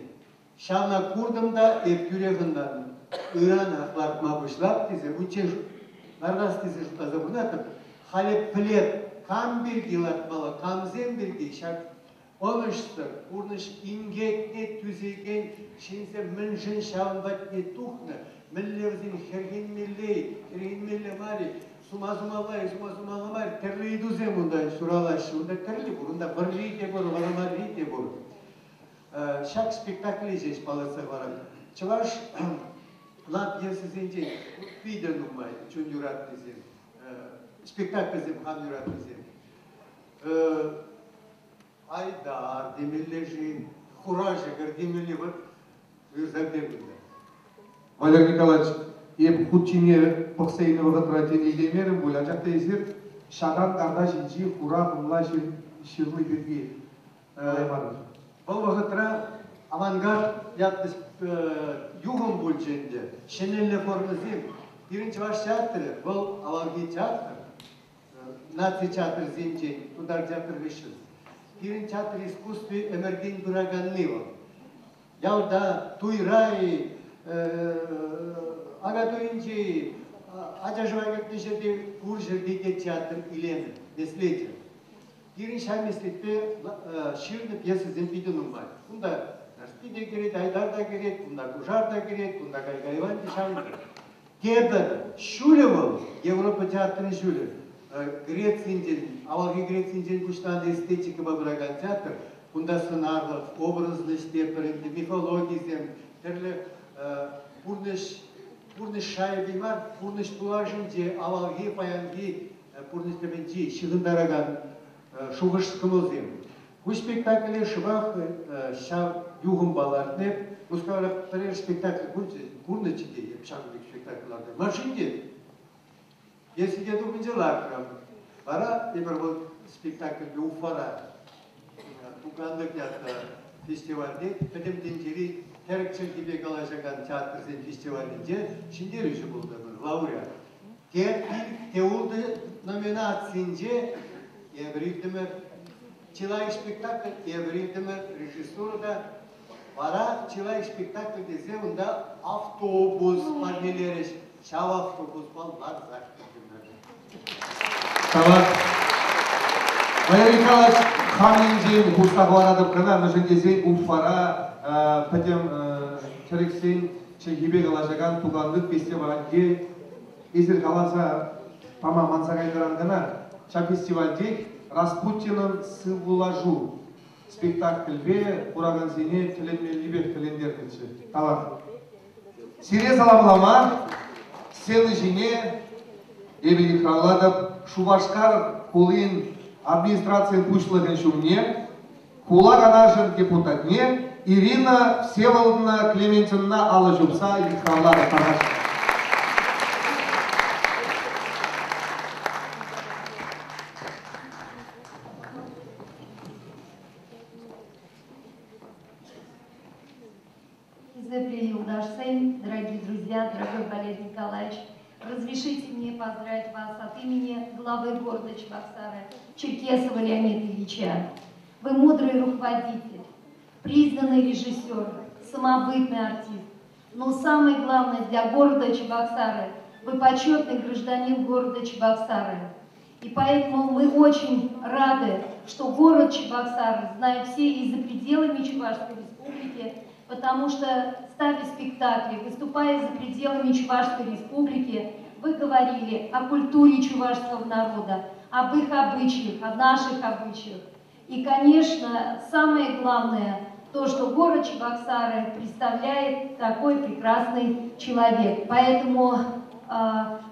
Шана курдымда еп күрегіндан Иран ақларыма бұшлап тезе, үнчен нарғас тезе жұтазы бұнатып, халеп пілет, кам бірге латмалы, камзен бірге шак Oluştur, kurnuş ingekne tüzegen, şinse münşin şavbatne tuhne, millevzin hergin milli mari, sumazumavay, terli düze bunda suralaş, bunda terli bunda barri de bor, varamari de bor. Şak spektakli jeş palasa var. Çavaş la piyesi zince video numay, çunjurat dizim, spektakl dizim, hamjurat dizim. Ayda, demirleşin, kuraja, demirli var, yüzlerinde. Валерий Николаевич, еп худчине пықсайны тратен елемерім болачақ тезір, шадан қарда жинжи, хура, құмла шырлы берге. Бұл вағытра авангард яттыс юғын бұл жөнде, шенелі формызым. Бірінші ваш театры, бұл аванги театр, наци театр зимчен, удар театр вишіз. Бірінші театр искусстве эмерген бұраганлығы. Ялда туйрай, агатуинчи, ажажывайгат нешеде куржердеге театр илені, неслеті. Бірінші әмеслетпе ширны пьесы земпиденум бар. Бұнда Нарспи де керет, Айдар да керет, бұнда Кужар да керет, бұнда Гайгайван де шамды. Кебір шүлі бұл, Европа театрын шүлі. Грецинден, авалги Грецинден күштанды эстетика бабыраган театр, бұнда сынарлық, образны штепірінді, мифологизм, түрлі пурныш шайы бар, пурныш пулажынде, авалги, паянги, пурныш төбенде, шығындараган шуғыш скымылзем. Bu spektakle şıbaq şav yuğun balarını, muskavla bir spektakl kurna çide yapşanlık spektaklarda. Maşindi. Если я думаю, дела прям. Пора, и был спектакль Уфара. Тугандык ятта фестивальде, потом дентери, herkçil gibi kalacak teatr festivalinde, şimdi rejim oldu bu laureat. Teoldu nominasyonca, evrildimer, Человек спектакль, evrildimer, rejissörde, para человек спектакль dese, onda avtobus parneleri, şav avtobus ballar zaten. Tamam. Валерий Николаевич, хаминжин, хустагварадып кана, ножендесен, уфара, потом черексен, чехибе галажаган, тугандык фестивальде, эсер каланса, пама мансагайдаран гана, ча фестивальде, Распутин'ın Сывулажу спектакльбе Урагансене тіленмелібек тілендердінші. Tamam. Сире саламлама, сені жіне, ебені храладып, Шубашкар кулин администрациян пушлығын шумне, кула ганашын депутатне, Ирина Всеволодовна Клементьевна алы жумса, ебені храладып тарғаш. Дорогие друзья, дорогой Валерий Николаевич, разрешите мне поздравить вас от имени главы города Чебоксары Черкесова Леонида Ильича. Вы мудрый руководитель, признанный режиссер, самобытный артист. Но самое главное для города Чебоксары, вы почетный гражданин города Чебоксары. И поэтому мы очень рады, что город Чебоксары знает все и за пределами Чувашской республики, потому что, ставя спектакли, выступая за пределами Чувашской республики, вы говорили о культуре чувашского народа, об их обычаях, о наших обычаях. И, конечно, самое главное, то, что город Чебоксары представляет такой прекрасный человек. Поэтому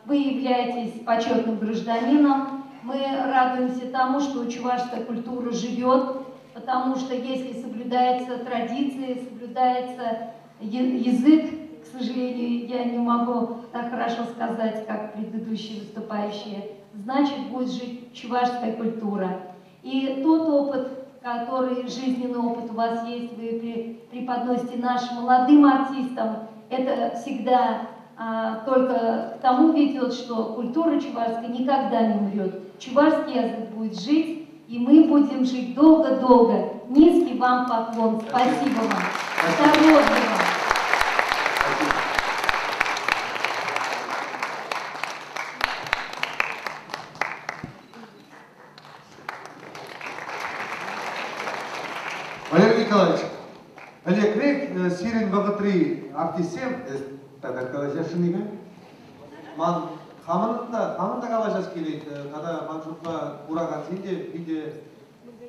вы являетесь почетным гражданином. Мы радуемся тому, что чувашская культура живет, потому что если соблюдается традиция, соблюдается язык, к сожалению, я не могу так хорошо сказать, как предыдущие выступающие, значит, будет жить чувашская культура. И тот опыт, который, жизненный опыт у вас есть, вы преподносите нашим молодым артистам, это всегда только к тому ведет, что культура чувашская никогда не умрет. Чувашский язык будет жить, и мы будем жить долго-долго. Низкий вам поклон. Спасибо вам. Здоровья вам. Валерий Николаевич, Олег Рек, Сирин ВГ3 артисем. Тогда калашашыныга. Ман хамында калашас келет, када манжупка ураган сенде биде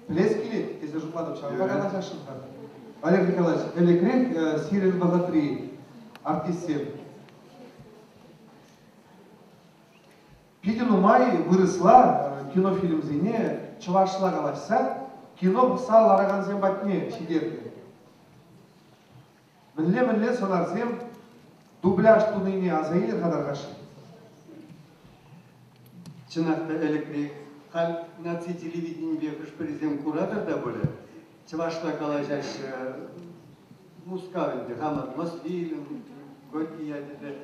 плес келет, кезде жупладып шалга калашашын. Олег Николаевич, Олег Рек, Сирин ВГ3 артисем. Пидин Умай выросла кинофильм зене чувашла калашса, кино бусал араган зем батне шидерди. Мінле сонарзем дубляж туныне азайыр кадаргашы. Чынакта электрик хал наци телевидение бекыш президент куратор да боле. Чывашла калажаш мускавинде хамат Мосфильм, Горький ядиде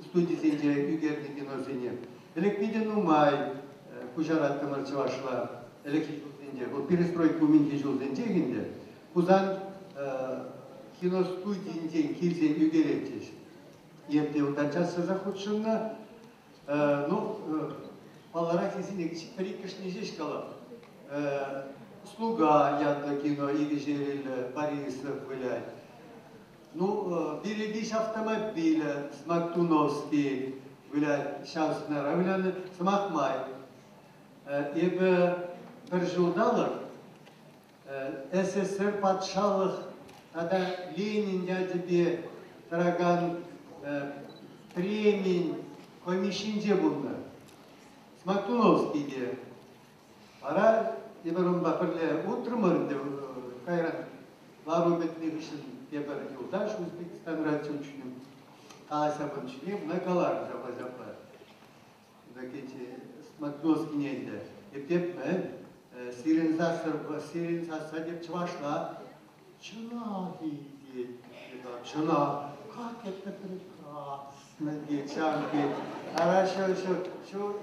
студия зенде югерни кинозене. Электриден Умай кужарат тымыр чывашла электрик зенде. Вот перестройка уминде жол зенде кузан киностудиинде килзен югереттеш. Ерте утанчасы захудшынна балара кезине прикашни жешкала. Слуга ядда кино, Игежерил, Борисов, блядь. Берегись автомобиля, Смактуновский, блядь, сейчас, наверное, Смахмай. Ибо пережудалар, СССР подшалых, тогда Ленин, я тебе, Тараган, премень, комиссинде bunlar. Смактуновский де. Ара еберун бапырле утрмырды кайран ларубетный гышын ебер юлдаш Өзбекстан радиочунун каласабынчыне накалар жапа. Дакече Смактуновский нейді. Ептепме сирен саса деп чывашла. Чына дейді. Чына. Как это прекрасно, девчонки. Ара şu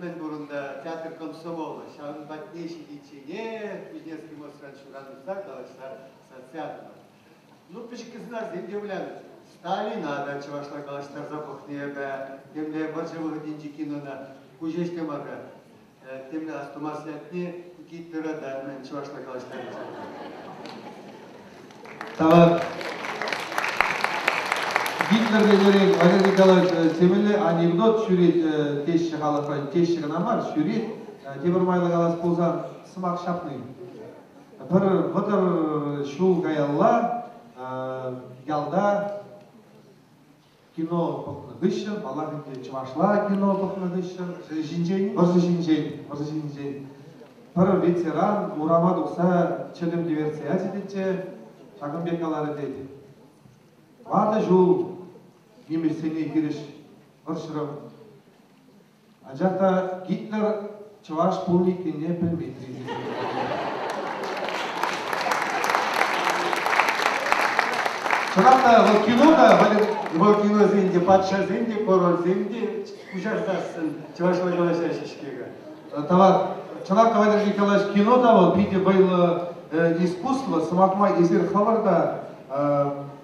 мен бурунда театр комсомола, шаун батнеши дичине, Кузнецкий мост раньше разместал, социально. Пешки знать, где влянут. Сталин надо, чувашла галаштар запахнее, темле бачевых деньгикинуна, кужеште мага, темле астумаслятне, гиттера да, мен чувашла галаштар. Тава Гитлерге жерек Валерий Николаевич темеле анекдот шүрет тешші халықпен тешші ғана бар шүрет темір майлы қаласы болсан сымақ шапный. Бір бұдыр шул гаялла ялда кино бұқны ғышын, балағынде чывашла кино бұқны ғышын. Жинжен. Бір ветеран Мурамад ұқса чедім диверсия дедетче Шағынбек алары дейді. Вады жол немесене кереш ұршырым. Ажақта Гитлер чываш полникіне білмейді. Шырақта кинода, Его кино зенде, патша зенде, король зенде, кужартасын, чывашла галаша шишкега. Товар, Шырақта Валерий Николаевич кинода вот виде было искусство, самакмай изер хаварда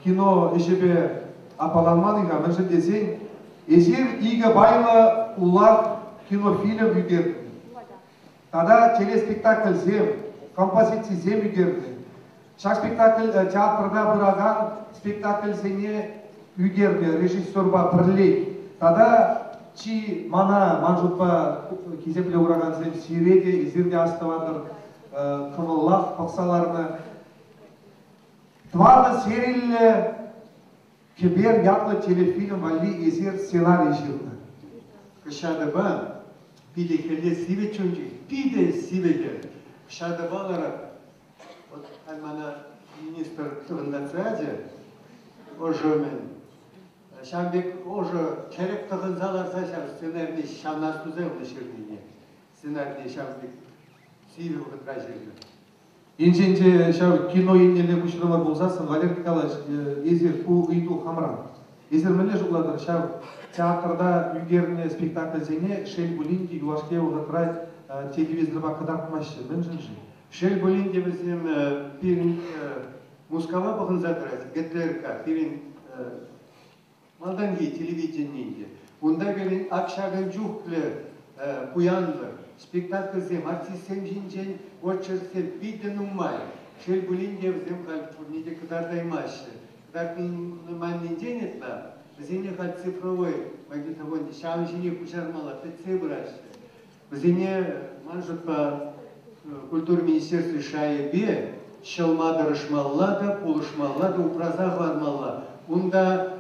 кино ешебе апаланмадыга мыншы десең, езер иге байлы улар кинофильм үгерді. Тада телеспектакль зем, композиция зем үгерді. Шақ спектакль театрда бұраған спектакль зене үгерді, режиссер ба бірлей. Тада чи мана манжутпа кезепле ұраған зем сиреде, езерде астывадыр кымыллақ қоқсаларыны. Твады серілі кебер ятлы телефильм вали езер сценарий жирді. Кышады ба, пиде келде сиве чунчи, пиде сивеге. Кышады балара, вот альмана министр тығындатсаде, ожы мен, Шамбек ожы керек тығынзаларса шам сценарий шамнастузы ұлы шердіне. Сценарий Шамбек сиве ұғытра жерді. Инженде кино еннеле күшірімір болсасын, Валерий Николаевич, езер у үйду хамран. Езер мілі жуладыр, театрда үйгеріне спектакль зене Шель Булинди юашке ұғытырай телевизорба қыдар қымашы, мен жынжы. Шель Булинди бізден пирин Мускава бұғын затырайсы, ГТРК, пирин Малданги телевидениеде. Онда берін акшағын жүхлі пуянлы, спектакль зем, артистем жинжен, отчерсем, биден умай. Шел булинде взем кальпурниде кадардай маши. Кадартын маннин денетла, зене халь цифровой магнитофон, шам жине кушармала, тце браши. Зене манжут по культуре министерства шайбе, шалмада рашмаллада, пулышмаллада, упраза вармалла. Унда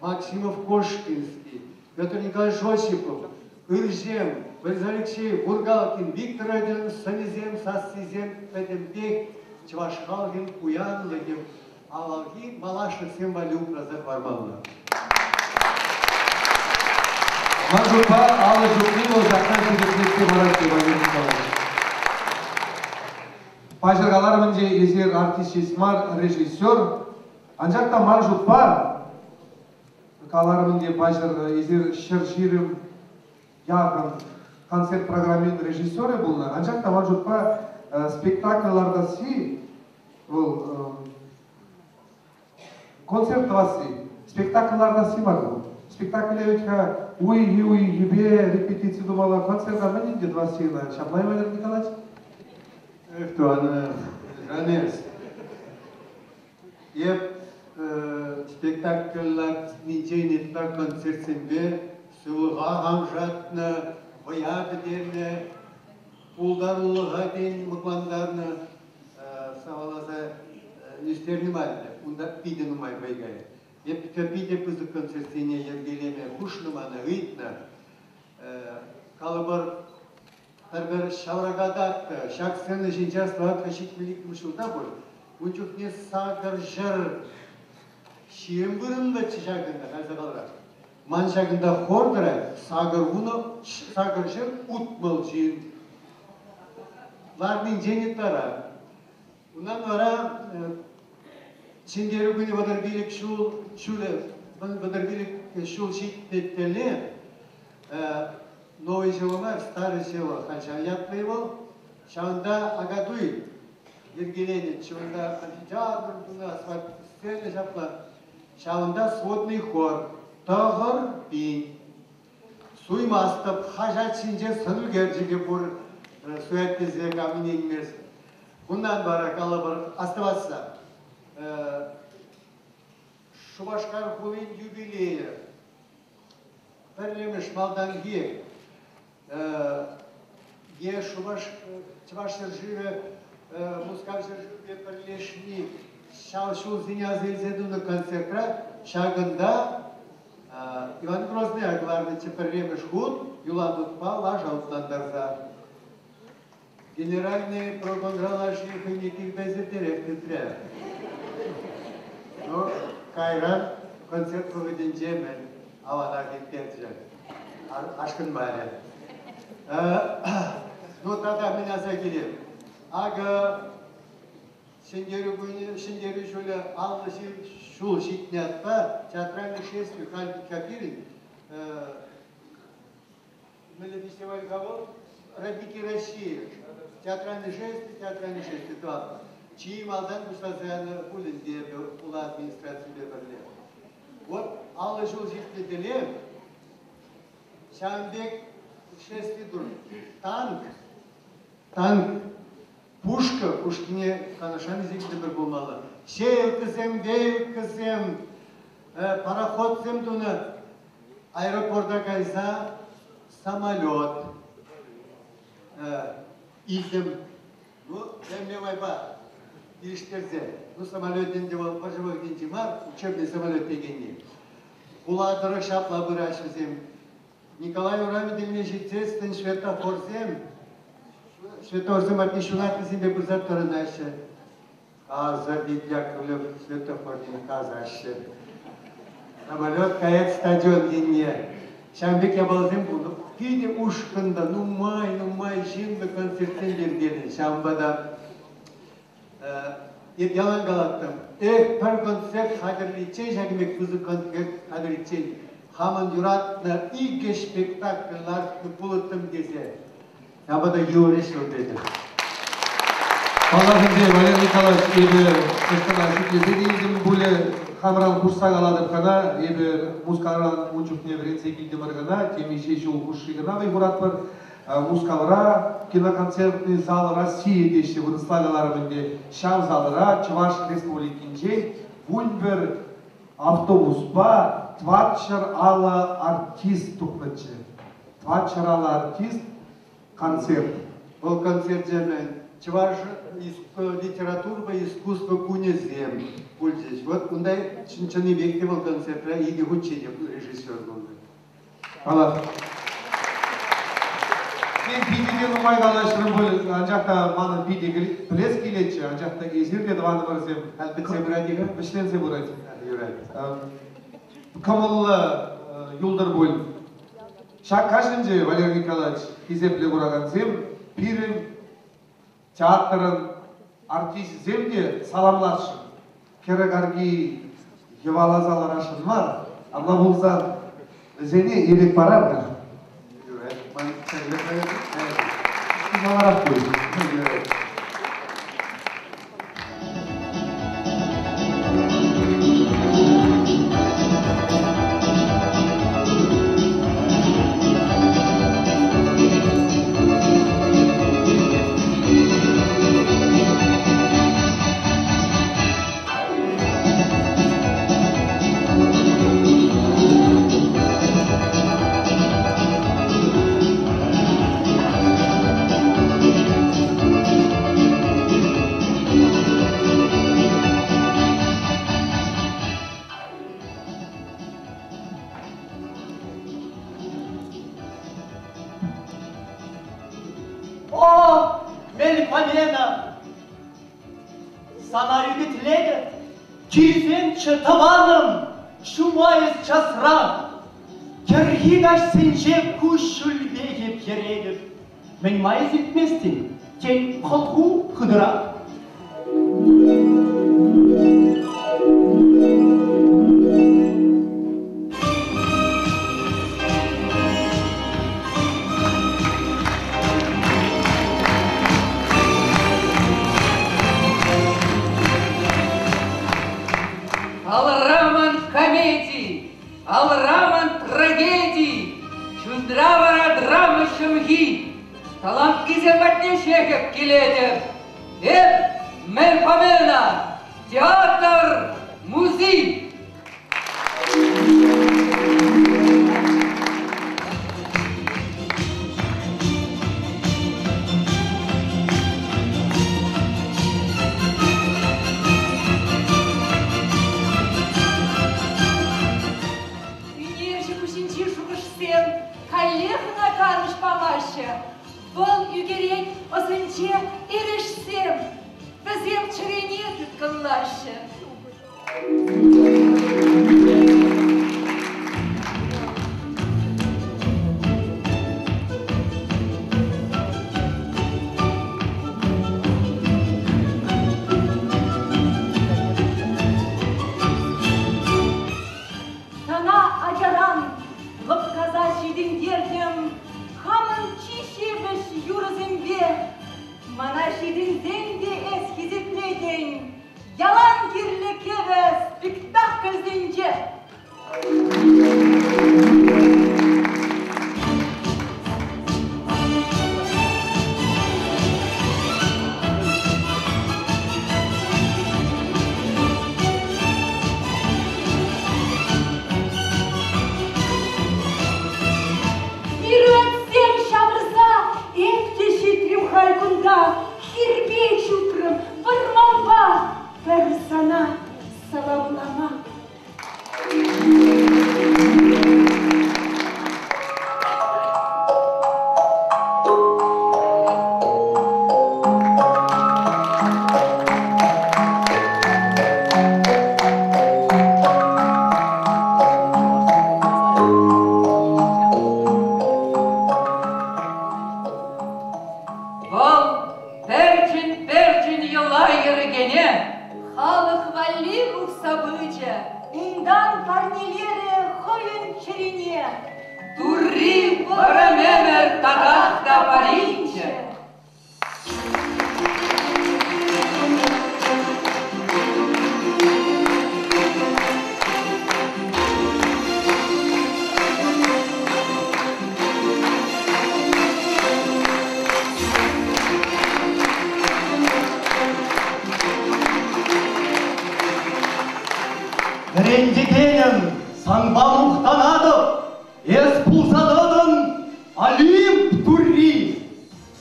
Максимов Кошкинский, Петр Николаевич Осипов, Иржем, Борис Алексеев, Бургалкин, Виктор Один, Санизем, Сассизем, Петембек, Чвашхалгин, Куян, Легев, Алалги, Малаша, всем валю упраза вармалла. Манжупа, Алла Жукнилова, заканчивает лекции Маратки, Валерий Николаевич. Пажыргалар мінде езер артист есмар режиссер, анжақта Манжупа, калар мінде пажыр езер шырширым яғын концерт программин режиссеры болна, анжақта Манжупа спектакльларда си, концерт васи, спектакльларда си бар бұл. Спектакль өтка уй, ебе, репетиция думала, концертда мәнінде два сила. Шаплай, Валерий Николаевич? Кто она? Жанес. Еп спектакльлар ничейнетта концертсембе сылға ғамжатны, баяғы дерні, пулдарулыға ден мұқландарны савалаза үстерні барды. Унда пиден умай байгай. Еп пиде пызы концертсене ергелеме хушныманы ғитна. Калыбыр Тарбер шаврагадатты, шак сцены жинчаства откашить велик мышылда был. Учук не сагар жыр. Шием бұрынды чишагында, қалзағалра. Ман шагында хордыра, сагар уны, сагар жыр утмыл жин. Лардың женеттара. Унан вара, сендері күні вадар билік шул шиттеттелі, Новый селомар, старый село, хотя я плывал, шанда агадуй, Ергеленец, шанда амфитеатр, асфальт сцены жапла, шанда сводный хор, тағыр бин. Суймастып, хажат синже сынылгерджіге бұр суяттезе каминен емес. Бұндан бара калабыр оставаться. Шубашкар хулин юбилея. Перлемеш малдан гек. Е чвашер живе, мускавшер живе перлешни, шау зиня зельзеду на концертра, шагында, Иван Грозный агларны перлемеш худ, юлан утпа, лажа утландарза. Генеральный проконтролажник и никих безетерев тетре. Ну, кайран концерт проведен мен, авана гектетже. Ашкын баре. Ну, тогда меня загилем. Ага, сендері шөлі алды шул шитнятта, театральный шествие, Хальби Капирин, фестиваль кого? Родники России. Театральный шествие, то. Чьи малдан куштазяны пулин дебе, пула администрации беберле. Вот, алды шул шитнятеле, Шамбек шествие дур. Танк, пушка, пушкине канашан езекті бір болмалы. Шей өткізем, бей өткізем, пароход земдуны, аэропорта кайса, самолет, изем, ну, земле вайба, ириштерзе, ну, самолет денде бол, поживок денде мар, учебный самолет дегенне. Уладыры шапла бұраш візем, Николай Урамидельне жетсестін светофорзем отнешунат себе бұрзаттырын әші. Азыр Яковлев светофорден қазашы. Самолет кает стадион денне. Шамбек ябалзем бұлды. Кейде ұшқында, нумай, жинді концерттен бергені. Шамбада. Ялан қалаттым. Bir konser kadirliçen, şakmek kızı kadirliçen. Hamın yuratna ilk spektaklar bulutum dese. Ya bu da yürüyüş dedi. Vallahi Валерий Николаевич, ebe, kıstanaşık, ebe değildim böyle Hamran kursa galadıp kana, ebe muskaran muncuk nevrense gildim argana, temi şeşul kuşigana ve murat var Mускавра, киноконцертный зал России, деші Владиславларымынде шав залыра, Чуваш Республикинче, Вульбер автобуспа, тватчар ала артист тұқнычы. Тватчар ала артист концерт. Бұл концерт жермен Чуваш литература и искусство кунезем. Пульзись. Вот ондай чынчыны бекте бұл концертра иге хучеде режиссер болды. Аллах. Мен пидеден ұмай қалашырым бұл, анжақта маны пиде білес келетші, анжақта езерде дұғаны барсем. Әлбетсе бұрадиға? Бішленсе бұрады. Юрайды. Кымылы юлдар бұл. Шақ қашынжы, Валерий Николаевич, кезепле құраған зем, пирім, театрын, артист земде саламлашы. Керек арги евалазалар ашын мар, амна болсан, зене елек барар. Маларап қой. Таваным, шумаясь часра, Кергигаш сенчеп кушшул бегеп керегіп, Мен майыз итместен, тен қолху хыдыра. Ал роман трагедии, чудравара драма шымги, талант кизематне шекеп келеді. Мен памена, театр, музей. Бұл үгерек осынче ерішсем, бізем чырене тұтқынлашы. Sana acaran, ғып-қаза жидіндердім, Хамын чишебіш юрызымбе, мана жидінден де эскизитлейден, ялан кирлікеві спектакльденже. Хирбей чутрым, варманба, персона саламлама. Халық вали рух события, индан парнилері хойын черене. Турри барамемер тадахта паринче. Рендегенем санба мухтанадо, эс пулсадодын Олимп турри.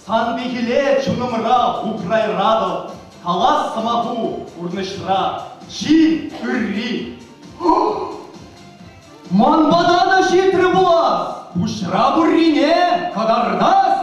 Сан бегиле чунымра упрайрадо, талас самаху урнышра, чи үрри. Манбада да шитры булас, ушра буррине кадарнас.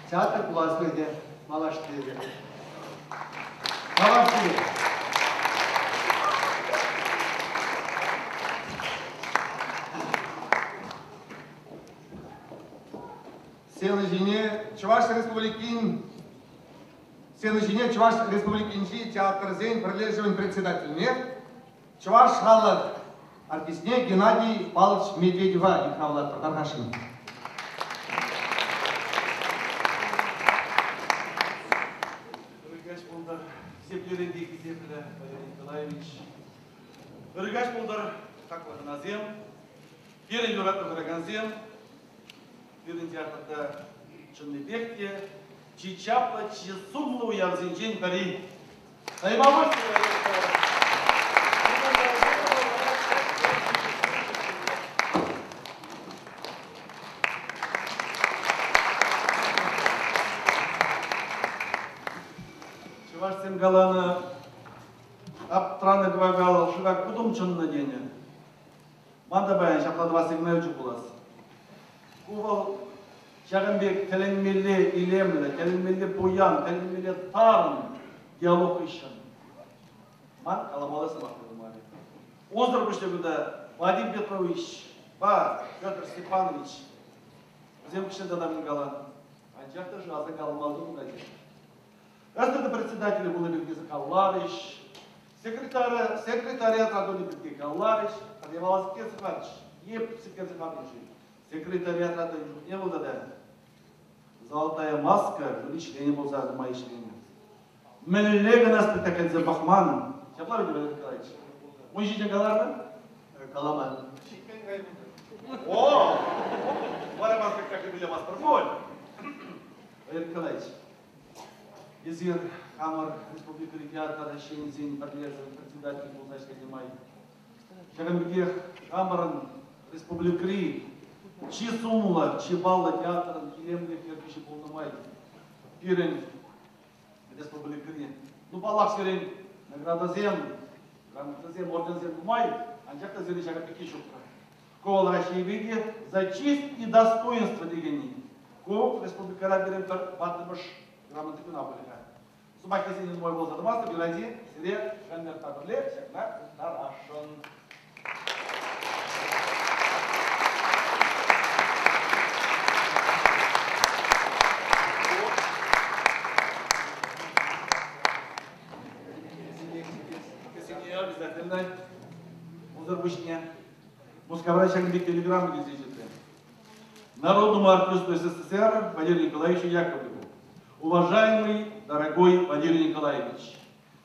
Театр классный, малаш тебе. Малаш тебе. Сенежине Чуваш Республикинчи театр зейн прилеживен председательне Чуваш халық артистне Геннадий Павлович Медведева и Хавлат Тархашин. Сеплерин Дикий Сепля Валерий Николаевич. Рыгач Пулдар Хаклах Назем. Пирин Юратов Раганзем. Пирин Тяхата Чуннебекте. Чичапла Чесумлу Явзинчень Пари. Наимавось. Чувашцем Галана Аптраны Гвагал Шугак Кудум Чунна Деня. Манда Баян Шапла 27 Чупулас. Кувал Шагамбек Теленмелле Илемле, Теленмелле Буян, Теленмелле Тарн диалог ищен. Ман Каламала Самахмадумари. Оздор Буштегуда Вадим Петрович, Петр Степанович. Земкшин Дадамин Галан. Анчахта Жаза Галмалдун Гадиш. Это председатель Булыбек Калларич, секретариат Радулибек Калларич, Адевалас Кесфач, Еп Секретарич, секретариат Радулибек не был да. Золотая маска, личные не был за мои члены. Меллега нас притакать за Бахманом. Чаплар Владимир Николаевич. Мой житель Галарна? Каламан. О! Варамас спектакль были вас пробовали? Валерий Николаевич, Изир, Хамар, Республика Театр, Ращение, Зень, Подлежа, председатель Ползачка Димай. Шагамбекех, Хамаран, Республика Ри, Чисумла, Чебалла, Театр, Киремлев, Еркиши, Полномай, Пирен, Республика Ри. Ну, Палах Сирен, награда Зем, орден Зем Май, Анжакта Зери Шагамбеки Шукра. Кол Ращие за честь и достоинство дегени. Кол Республика Раберем Батнабаш, грамоты Кунабалика. Субаки Зенин мой был задумался, Белади, Сире, Шандер Табрле, Шагнак, Тарашон. Обязательно. Узорбышня. Мускаврач Шагнбек телеграммы где здесь. Народному артисту СССР Валерию Николаевичу Яковлеву. Уважаемый, дорогой Валерий Николаевич,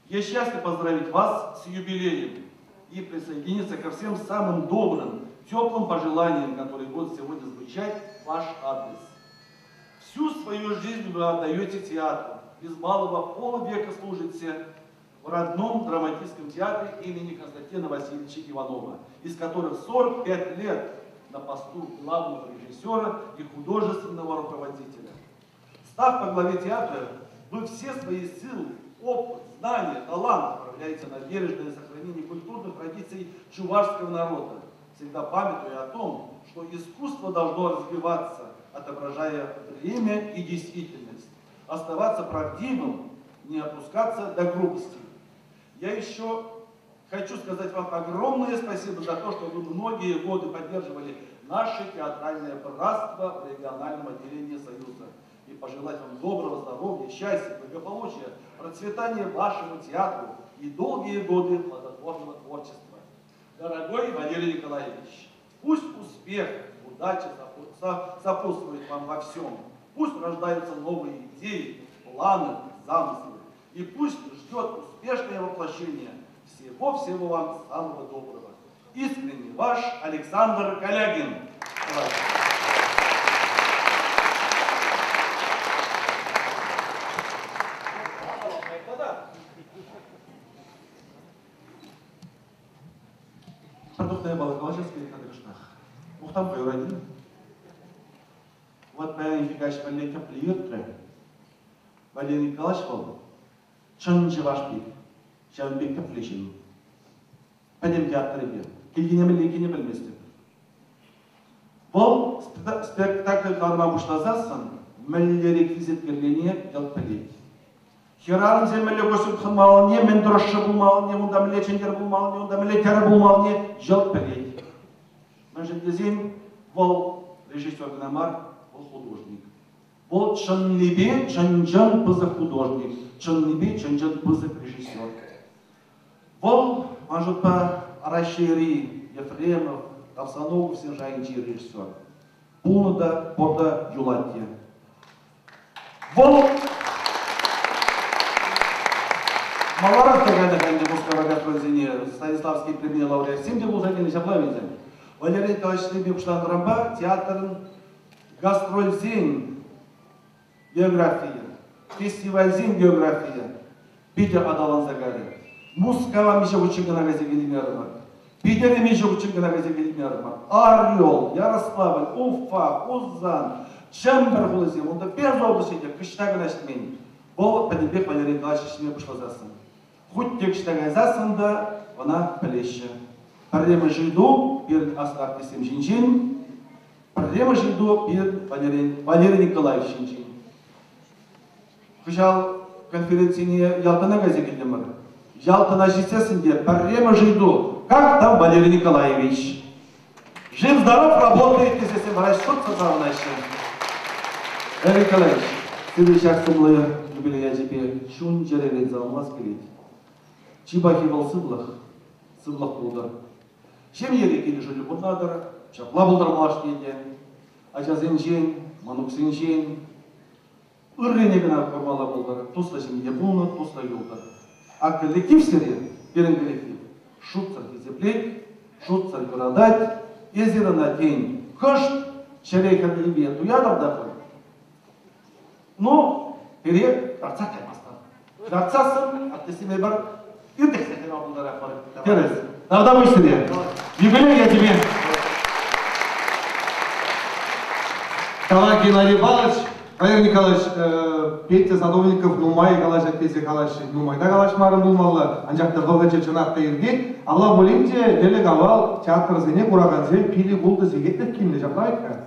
я счастлив поздравить вас с юбилеем и присоединиться ко всем самым добрым, теплым пожеланиям, которые будут сегодня звучать в ваш адрес. Всю свою жизнь вы отдаете театру, без малого полвека служите в родном драматическом театре имени Константина Васильевича Иванова, из которых 45 лет на посту главного режиссера и художественного руководителя. Став по главе театра, вы все свои силы, опыт, знания, талант направляете на бережное сохранение культурных традиций чувашского народа, всегда памятуя о том, что искусство должно развиваться, отображая время и действительность, оставаться правдивым, не опускаться до грубости. Я еще хочу сказать вам огромное спасибо за то, что вы многие годы поддерживали наше театральное братство в региональном отделении Союза. И пожелать вам доброго здоровья, счастья, благополучия, процветания вашему театру и долгие годы плодотворного творчества. Дорогой Валерий Николаевич, пусть успех, удача сопутствует вам во всем. Пусть рождаются новые идеи, планы, замыслы. И пусть ждет успешное воплощение всего-всего вам самого доброго. Искренне ваш Александр Калягин. Продуктная балаклажа скорее на грешнах. Ухтам Байурадин. Вот Баян Фигач Валерий Каплиютре. Валерий Николаевич был. Чанчи ваш пик. Шамбек Капличин. Пойдем театр ребят. Килгинемеликине білместі. Бұл спектакль қарма мұшлазасын, мәлі реквизиткерлене жыл пілейді. Херарын земелі көсіп қылмауыне, мен дұрысшы бұлмауыне, онда мүле чендер бұлмауыне, онда мүле тәрі бұлмауыне жыл пілейді. Мен жіндезем, бұл режиссер Гнамар, бұл художник. Бұл чыннебе, чынжын пызық художник, чыннебе, чынжын пызық режиссер. Бұл, манжытпа, Арашери, Ефремов, Тавсанов, Сенжайнчи режиссер. Пулнада, Порда, Юлатья. Бұл Маларас тегайда хэнде Мускава Гатрозине, Станиславский премия лауреат, Симде Лузагин и Шаплавинзен. Валерий Николаевич Лебек Шландрамба, театр Гастроль Зень, география, фестиваль Зень, география, Питер Адалан Загари. Мускава Миша Учингана Газигелимярма, Питер Миша Учингана Газигелимярма, Орел, Ярославль, Уфа, Узан, Чембергулазим, он до первого облачения, Кыштагана Штмень. Бұл Падебек Валерий Николаевич ішіне бұшлазасын. Құт тек штагайзасында, вона пілеші. Пәрремі жиду перед астартисем жинжин, пәрремі жиду перед Валерий Николаевич жинжин. Құшал конференцияне Ялтана газекелемір. Ялтана житесінде пәрремі жиду. Как там Валерий Николаевич? Жив-здоров, работает, если расчется там начнем. Валерий Николаевич, следующий аксумлы юбилея тебе шун жерелен залмаз келет. Чибахи был сыблах болдар. Чем ере келе жили бурнадыр, чапла болдар малашнеде. Ачазен жен, мануксен жен. Үррене гына формала болдар. Тусла жемде булны, тусла юлдар. А коллектив сере, перен коллектив. Шутцар кезеплет, шутцар юрадать, езера на день. Кышт, Шерейхен илбиен дуядам да қой. Но, пере, дарца каймастан. Дарцасын, аттесіме бар, ирдек сәкен абылдара қой. Терес, давда бөйсіне. Юбилей тебе. Талак Геннадий Павлович, Валерий Николаевич, Петя Садовников, Нумай, Галаш, Актезе Галаш, Нумайда Галаш Марын Булмалла, Анжакта ВГЧ Чынақта ерге, Алла Болинде, Делек Авал, театр зене, Кураганзе, Пили Гулды Зегетнет Кинде, Жапна айтка?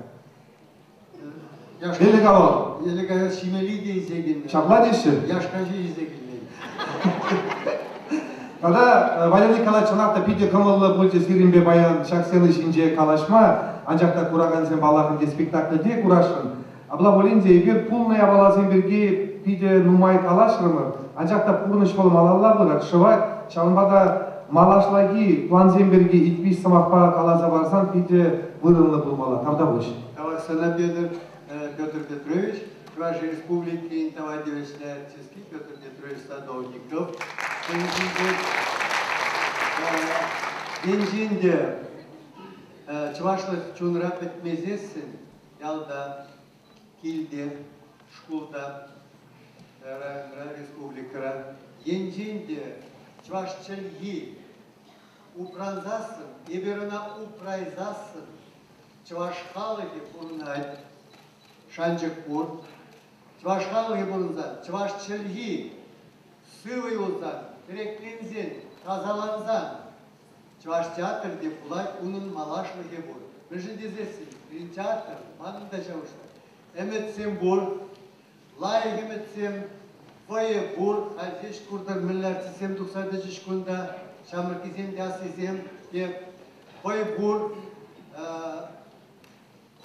Делек Авал. Делек Авал, Шимелиде изегенде. Шапла деші? Яшканжи изегенде. Когда Валерий Николаевич Чынақта Пите Кымылы Бульте Сиринбе Баян, Шаксены Шинже Калашма, Анжакта Кураганзе Балахынде спектакльде Курашын, Абла Болинде егер пулная балазен берге пиде Нумай Калашрымы, Анжакта пурныш болым алаллабыға шывай, чалынбада малашлаги планзен берге итпиш самақпа калаза барсан пиде вырынлы болмала. Тавда болыш. Таваксана Петр Петрович, Чуваш Республики Интоводевичный Петр Петрович Садовников. Денжинде Чувашлық чунра петмезесін, ялда Килде, школда, республикара, енжинде, чувашчылги, упранзасын, еберіна упрайзасын, чувашхалығы бұрынай, шанчық бұр, чувашхалығы бұрынзан, чувашчылги, сывый ұлзан, кереклензен, тазаланзан, чуваш театр деп бұлай, ұнын малашлығы бұр. Біржіндезесін, бірін театр, маңында жауышты. Emetsim bur, layık emetsim, foye bur, halfiş kurdur millertisem, 95 kunda, şamırkizem, yasizem, foye bur,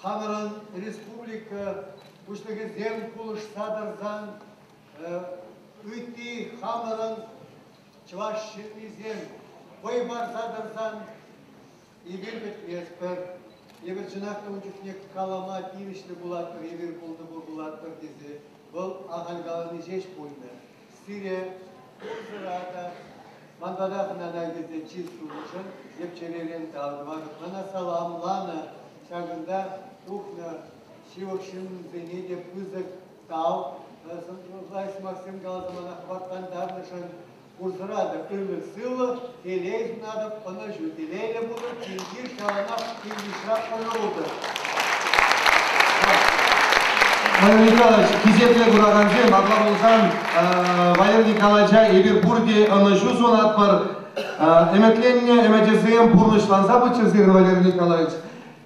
Kamerun Respublika, uçtaki zem kuluş sadrzan, üyti Kamerun, çavaş şirnizem, foye bar sadrzan, İbir esper, Ебір жинақта ұнчықне қалама пирішті бұлаттыр, ебір қолды бұлаттыр десе, бұл ағалғалыны жеш бойында. Сирия, сырада, мандадақынада кезде чисту ұшын, епчеререн талдывады. Мана салам, лана, шағында, тухна, шивықшын зене деп үзік тау, Лайс Максим Галзамана хваттан дарнышын, Урзырады ылы сылы, телейз надо понажу, телейлі бұлы, теңгір шаланақ, теңгішрак қойылды. Валерий Николаевич, кезетлі күраганзем, Абла болсан, Валерий Николаевича ебір бұрде ұнышу сонат бар, әметленне, әметезем бұрнышланса бұчызыр Валерий Николаевич.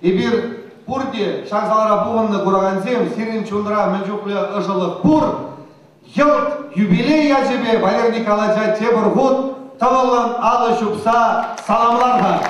Ебір бұрде шағзалара бұғынны күраганзем, сирин чундыра мәжуқлы ұжылық бұр, Йылт юбилей яжебе Валерий Николаевича тебір ғуд, тавылын алы шупса саламларға.